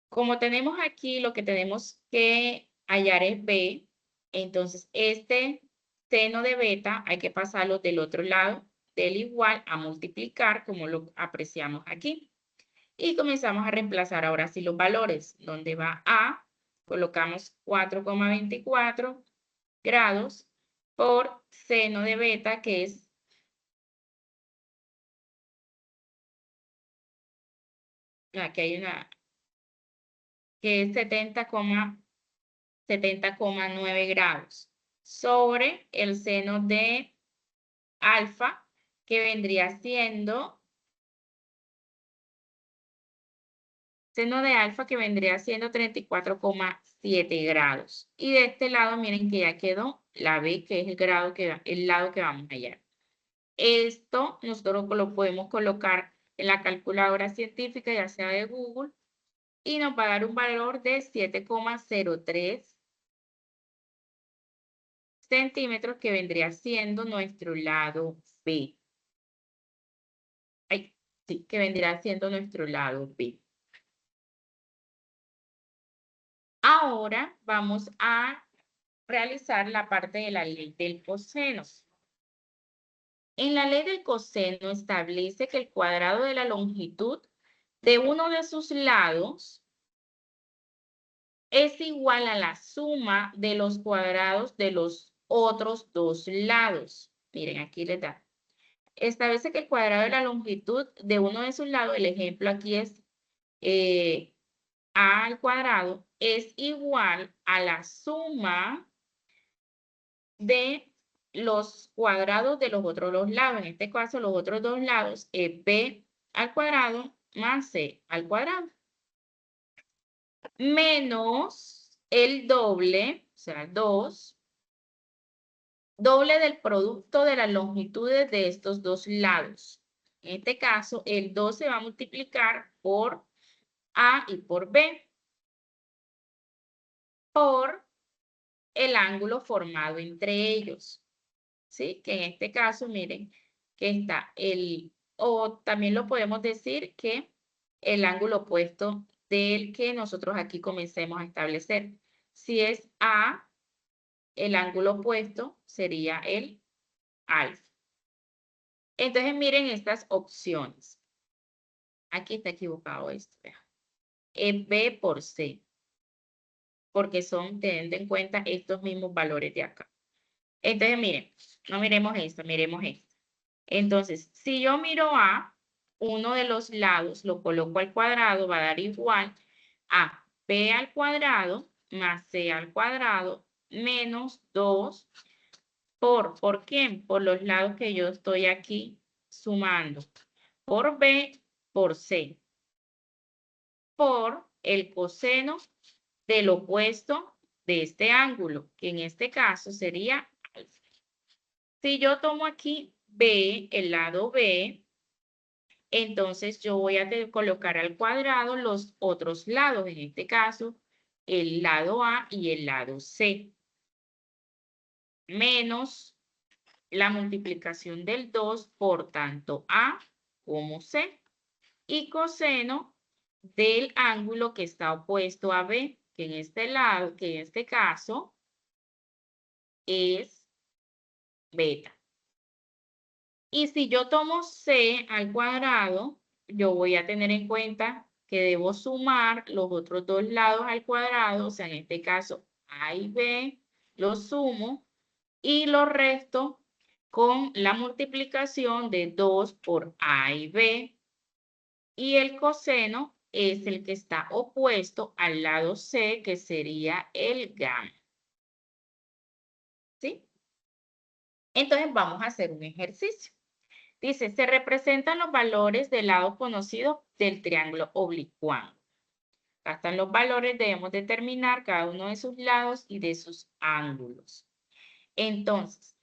como tenemos aquí, lo que tenemos que hallar es B, entonces este seno de beta hay que pasarlo del otro lado del igual a multiplicar, como lo apreciamos aquí. Y comenzamos a reemplazar ahora sí los valores. Donde va A, colocamos 4,24 grados por seno de beta, que es aquí hay una que es 70,9 grados sobre el seno de alfa, que vendría siendo seno de alfa, que vendría siendo 34,7 grados. Y de este lado, miren que ya quedó la B, que es el lado que vamos a hallar. Esto nosotros lo podemos colocar en la calculadora científica, ya sea de Google, y nos va a dar un valor de 7,03 centímetros, que vendría siendo nuestro lado B. Ay, sí, que vendría siendo nuestro lado B. Ahora vamos a realizar la parte de la ley del coseno. En la ley del coseno establece que el cuadrado de la longitud de uno de sus lados es igual a la suma de los cuadrados de los otros dos lados. Miren, aquí les da. Establece que el cuadrado de la longitud de uno de sus lados, el ejemplo aquí es a al cuadrado, es igual a la suma de los cuadrados de los otros dos lados. En este caso, los otros dos lados es b al cuadrado más c al cuadrado. Menos el doble, o sea, 2, doble del producto de las longitudes de estos dos lados. En este caso, el 2 se va a multiplicar por A y por B, por el ángulo formado entre ellos. ¿Sí? Que en este caso, miren, que está o también lo podemos decir que el ángulo opuesto del que nosotros aquí comencemos a establecer. Si es A, el ángulo opuesto sería el alfa. Entonces, miren estas opciones. Aquí está equivocado esto. Es B por C, porque son teniendo en cuenta estos mismos valores de acá. Entonces, miren, no miremos esto, miremos esto. Entonces, si yo miro A, uno de los lados lo coloco al cuadrado, va a dar igual a B al cuadrado más C al cuadrado menos 2 ¿por quién? Por los lados que yo estoy aquí sumando. Por B, por C. Por el coseno del opuesto de este ángulo, que en este caso sería alfa. Si yo tomo aquí B, el lado B, entonces yo voy a colocar al cuadrado los otros lados, en este caso, el lado A y el lado C, menos la multiplicación del 2 por tanto A como C, y coseno del ángulo que está opuesto a B, que en este lado, que en este caso es beta. Y si yo tomo C al cuadrado, yo voy a tener en cuenta que debo sumar los otros dos lados al cuadrado, o sea, en este caso A y B, los sumo y los resto con la multiplicación de 2 por A y B. Y el coseno es el que está opuesto al lado C, que sería el gamma. ¿Sí? Entonces vamos a hacer un ejercicio. Dice, se representan los valores del lado conocido del triángulo oblicuo. Acá están los valores, debemos determinar cada uno de sus lados y de sus ángulos. Entonces,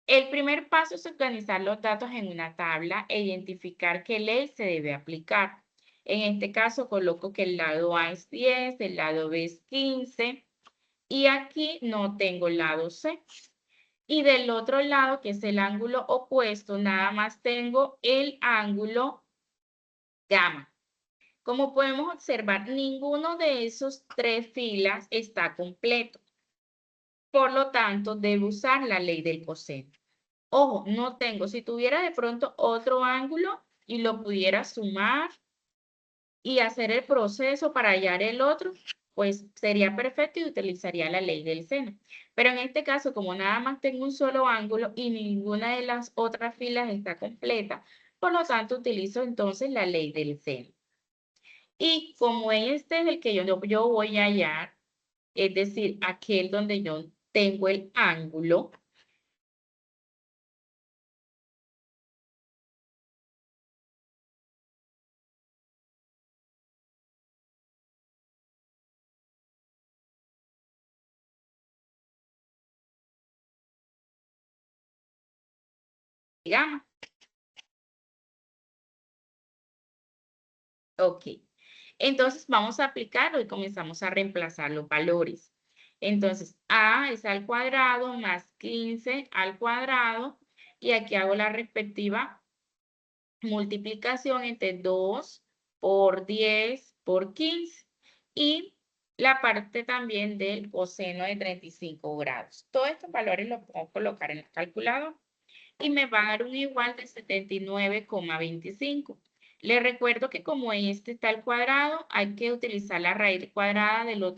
el primer paso es organizar los datos en una tabla e identificar qué ley se debe aplicar. En este caso, coloco que el lado A es 10, el lado B es 15 y aquí no tengo el lado C. Y del otro lado, que es el ángulo opuesto, nada más tengo el ángulo gamma. Como podemos observar, ninguno de esos tres filas está completo. Por lo tanto, debo usar la ley del coseno. Ojo, no tengo. Si tuviera de pronto otro ángulo y lo pudiera sumar y hacer el proceso para hallar el otro, pues sería perfecto y utilizaría la ley del seno. Pero en este caso, como nada más tengo un solo ángulo y ninguna de las otras filas está completa, por lo tanto utilizo entonces la ley del seno. Y como este es el que yo voy a hallar, es decir, aquel donde yo tengo el ángulo, digamos, ok. Entonces vamos a aplicarlo y comenzamos a reemplazar los valores. Entonces, a es al cuadrado más 15 al cuadrado y aquí hago la respectiva multiplicación entre 2 por 10 por 15 y la parte también del coseno de 35 grados. Todos estos valores los puedo colocar en el calculador y me va a dar un igual de 79,25. Les recuerdo que como este está al cuadrado, hay que utilizar la raíz cuadrada de los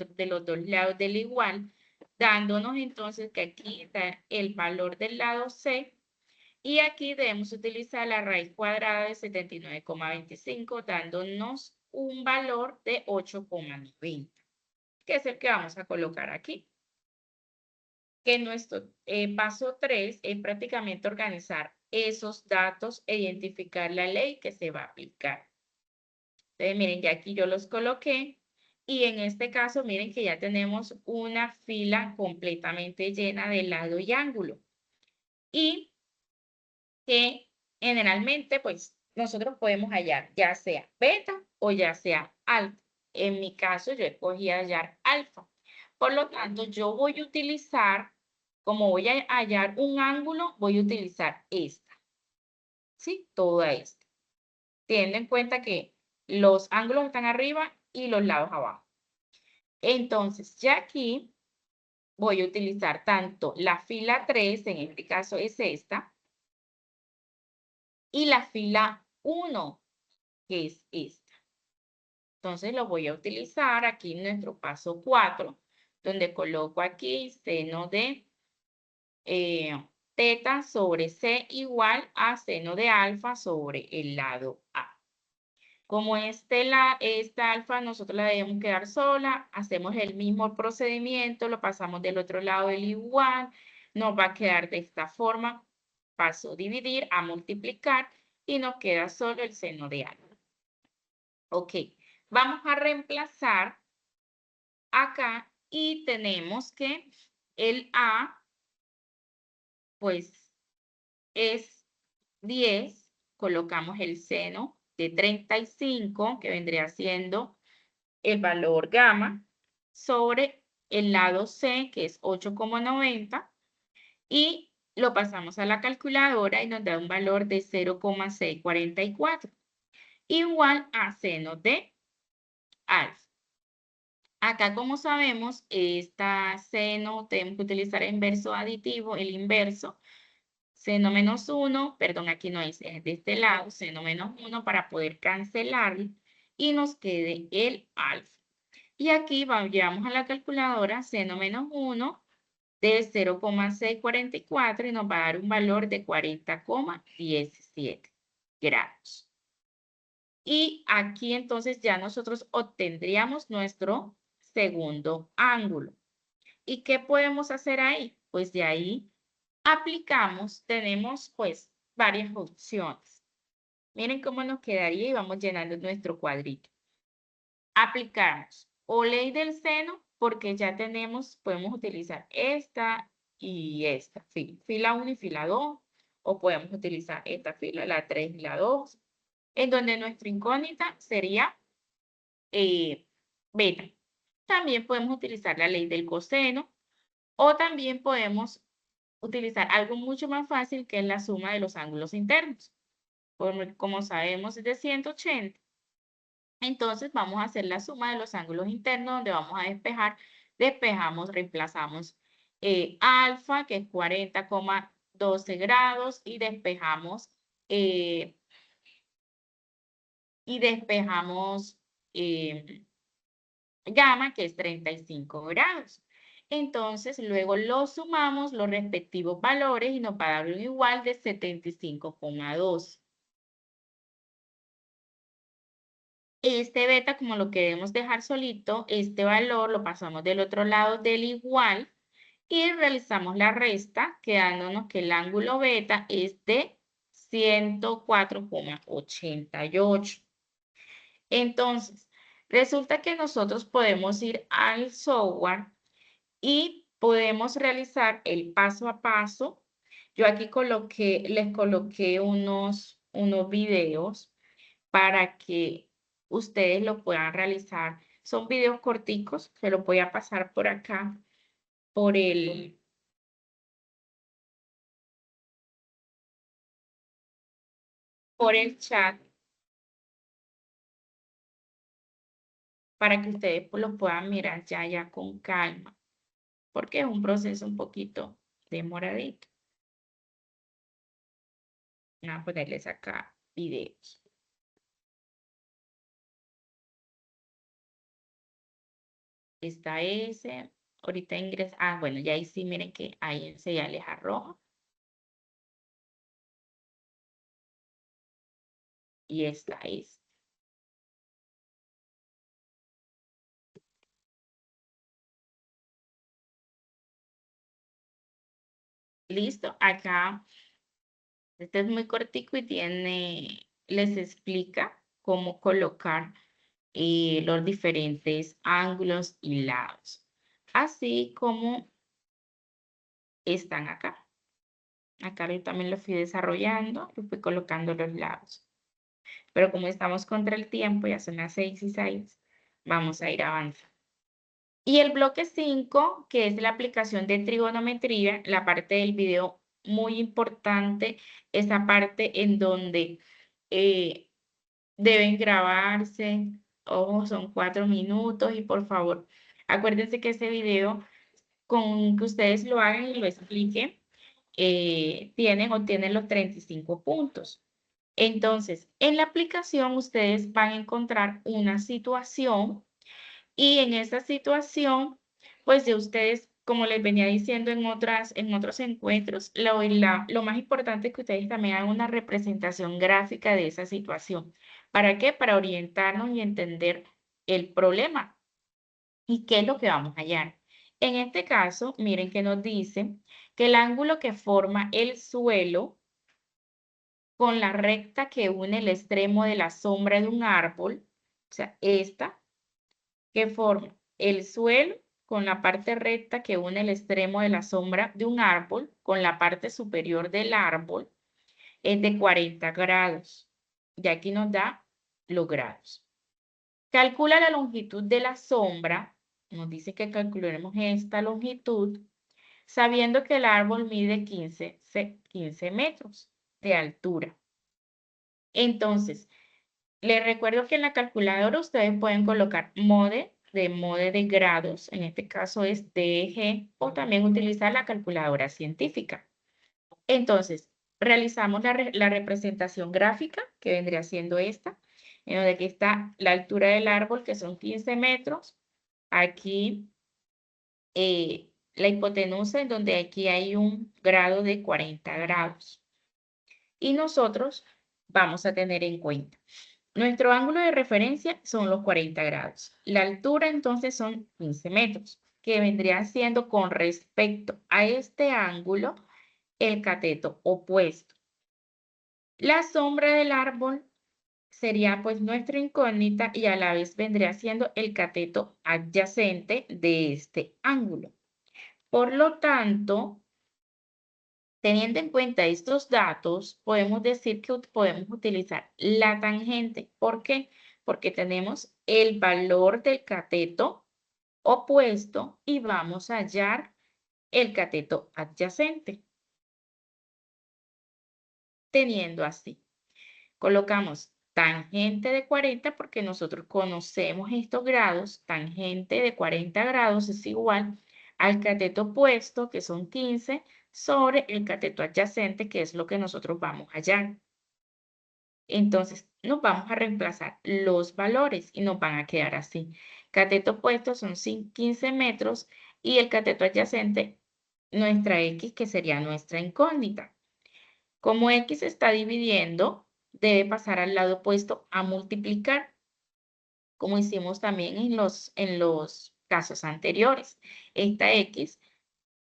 dos lados del igual, dándonos entonces que aquí está el valor del lado C y aquí debemos utilizar la raíz cuadrada de 79,25, dándonos un valor de 8,90, que es el que vamos a colocar aquí. Que nuestro paso 3 es prácticamente organizar esos datos e identificar la ley que se va a aplicar. Entonces, miren, ya aquí yo los coloqué y en este caso, miren que ya tenemos una fila completamente llena de lado y ángulo. Y que generalmente, pues, nosotros podemos hallar ya sea beta o ya sea alfa. En mi caso, yo escogí hallar alfa. Por lo tanto, yo voy a utilizar, como voy a hallar un ángulo, voy a utilizar esta, ¿sí? Toda esta. Teniendo en cuenta que los ángulos están arriba y los lados abajo. Entonces, ya aquí voy a utilizar tanto la fila 3, en este caso es esta, y la fila 1, que es esta. Entonces lo voy a utilizar aquí en nuestro paso 4, donde coloco aquí seno de teta sobre C igual a seno de alfa sobre el lado A. Como esta alfa nosotros la debemos quedar sola, hacemos el mismo procedimiento, lo pasamos del otro lado del igual, nos va a quedar de esta forma, paso a dividir, a multiplicar y nos queda solo el seno de alfa. Ok, vamos a reemplazar acá y tenemos que el A, pues, es 10, colocamos el seno de 35, que vendría siendo el valor gamma, sobre el lado C, que es 8,90, y lo pasamos a la calculadora y nos da un valor de 0,644, igual a seno de alfa. Acá, como sabemos, esta seno tenemos que utilizar el inverso aditivo, el inverso, seno menos 1, perdón, aquí no es de este lado, seno menos 1 para poder cancelar y nos quede el alfa. Y aquí llevamos a la calculadora seno menos 1 de 0,644 y nos va a dar un valor de 40,17 grados. Y aquí entonces ya nosotros obtendríamos nuestro segundo ángulo. ¿Y qué podemos hacer ahí? Pues de ahí aplicamos, tenemos pues varias opciones. Miren cómo nos quedaría y vamos llenando nuestro cuadrito. Aplicamos o ley del seno porque ya tenemos, podemos utilizar esta y esta, fila 1 y fila 2, o podemos utilizar esta fila, la 3 y la 2, en donde nuestra incógnita sería beta. También podemos utilizar la ley del coseno o también podemos utilizar algo mucho más fácil que es la suma de los ángulos internos. Como sabemos es de 180. Entonces vamos a hacer la suma de los ángulos internos donde vamos a despejar. Despejamos, reemplazamos alfa, que es 40,12 grados, y despejamos eh, eh, gamma, que es 35 grados. Entonces, luego lo sumamos los respectivos valores y nos va a dar un igual de 75,2. Este beta, como lo queremos dejar solito, este valor lo pasamos del otro lado del igual y realizamos la resta, quedándonos que el ángulo beta es de 104,88. Entonces, resulta que nosotros podemos ir al software y podemos realizar el paso a paso. Yo aquí les coloqué unos videos para que ustedes lo puedan realizar. Son videos corticos, se los voy a pasar por acá, por el chat, para que ustedes pues, los puedan mirar ya con calma, porque es un proceso un poquito demoradito. Voy a ponerles acá videos. Está ese. Ahorita ingresa. Ah, bueno, ya ahí sí, miren que ahí se aleja rojo. Y esta es. Listo. Acá, este es muy cortico y les explica cómo colocar los diferentes ángulos y lados. Así como están acá. Acá yo también lo fui desarrollando, lo fui colocando los lados. Pero como estamos contra el tiempo, ya son las 6:06, vamos a ir avanzando. Y el bloque 5, que es la aplicación de trigonometría, la parte del video muy importante, esa parte en donde eh, deben grabarse, ojo, son 4 minutos y por favor, acuérdense que ese video, con que ustedes lo hagan y lo expliquen, obtienen los 35 puntos. Entonces, en la aplicación ustedes van a encontrar una situación y en esa situación, pues de ustedes, como les venía diciendo en otros encuentros, lo más importante es que ustedes también hagan una representación gráfica de esa situación. ¿Para qué? Para orientarnos y entender el problema y qué es lo que vamos a hallar. En este caso, miren que nos dice que el ángulo que forma el suelo con la recta que une el extremo de la sombra de un árbol, o sea, esta que forma el suelo con la parte recta que une el extremo de la sombra de un árbol con la parte superior del árbol es de 40 grados. Y aquí nos da los grados. Calcula la longitud de la sombra. Nos dice que calculemos esta longitud sabiendo que el árbol mide 15 metros de altura. Entonces, les recuerdo que en la calculadora ustedes pueden colocar mode de grados, en este caso es DG, o también utilizar la calculadora científica. Entonces, realizamos la representación gráfica, que vendría siendo esta, en donde aquí está la altura del árbol, que son 15 metros. Aquí la hipotenusa, en donde aquí hay un grado de 40 grados. Y nosotros vamos a tener en cuenta nuestro ángulo de referencia son los 40 grados. La altura entonces son 15 metros, que vendría siendo con respecto a este ángulo el cateto opuesto. La sombra del árbol sería pues nuestra incógnita y a la vez vendría siendo el cateto adyacente de este ángulo. Por lo tanto, teniendo en cuenta estos datos, podemos decir que podemos utilizar la tangente. ¿Por qué? Porque tenemos el valor del cateto opuesto y vamos a hallar el cateto adyacente. Teniendo así, colocamos tangente de 40, porque nosotros conocemos estos grados, tangente de 40 grados es igual al cateto opuesto, que son 15, sobre el cateto adyacente, que es lo que nosotros vamos a hallar. Entonces, nos vamos a reemplazar los valores y nos van a quedar así. Cateto opuesto son 15 metros y el cateto adyacente, nuestra X, que sería nuestra incógnita. Como X se está dividiendo, debe pasar al lado opuesto a multiplicar, como hicimos también en los casos anteriores. Esta X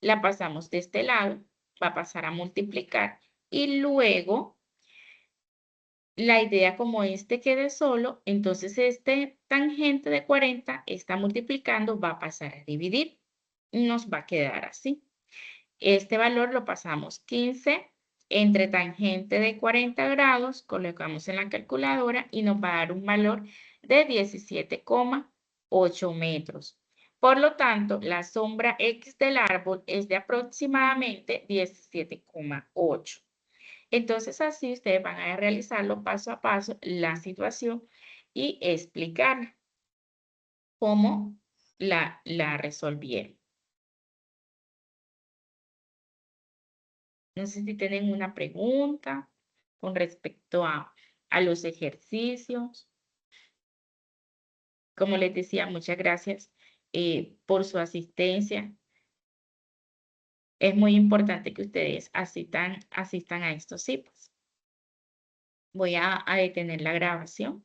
la pasamos de este lado, va a pasar a multiplicar y luego la idea como este quede solo, entonces este tangente de 40 está multiplicando, va a pasar a dividir. Nos va a quedar así. Este valor lo pasamos 15 entre tangente de 40 grados, colocamos en la calculadora y nos va a dar un valor de 17,8 metros. Por lo tanto, la sombra X del árbol es de aproximadamente 17,8. Entonces, así ustedes van a realizarlo paso a paso, la situación, y explicar cómo la resolvieron. No sé si tienen una pregunta con respecto a los ejercicios. Como les decía, muchas gracias por su asistencia. Es muy importante que ustedes asistan a estos CIPAS. Voy a detener la grabación.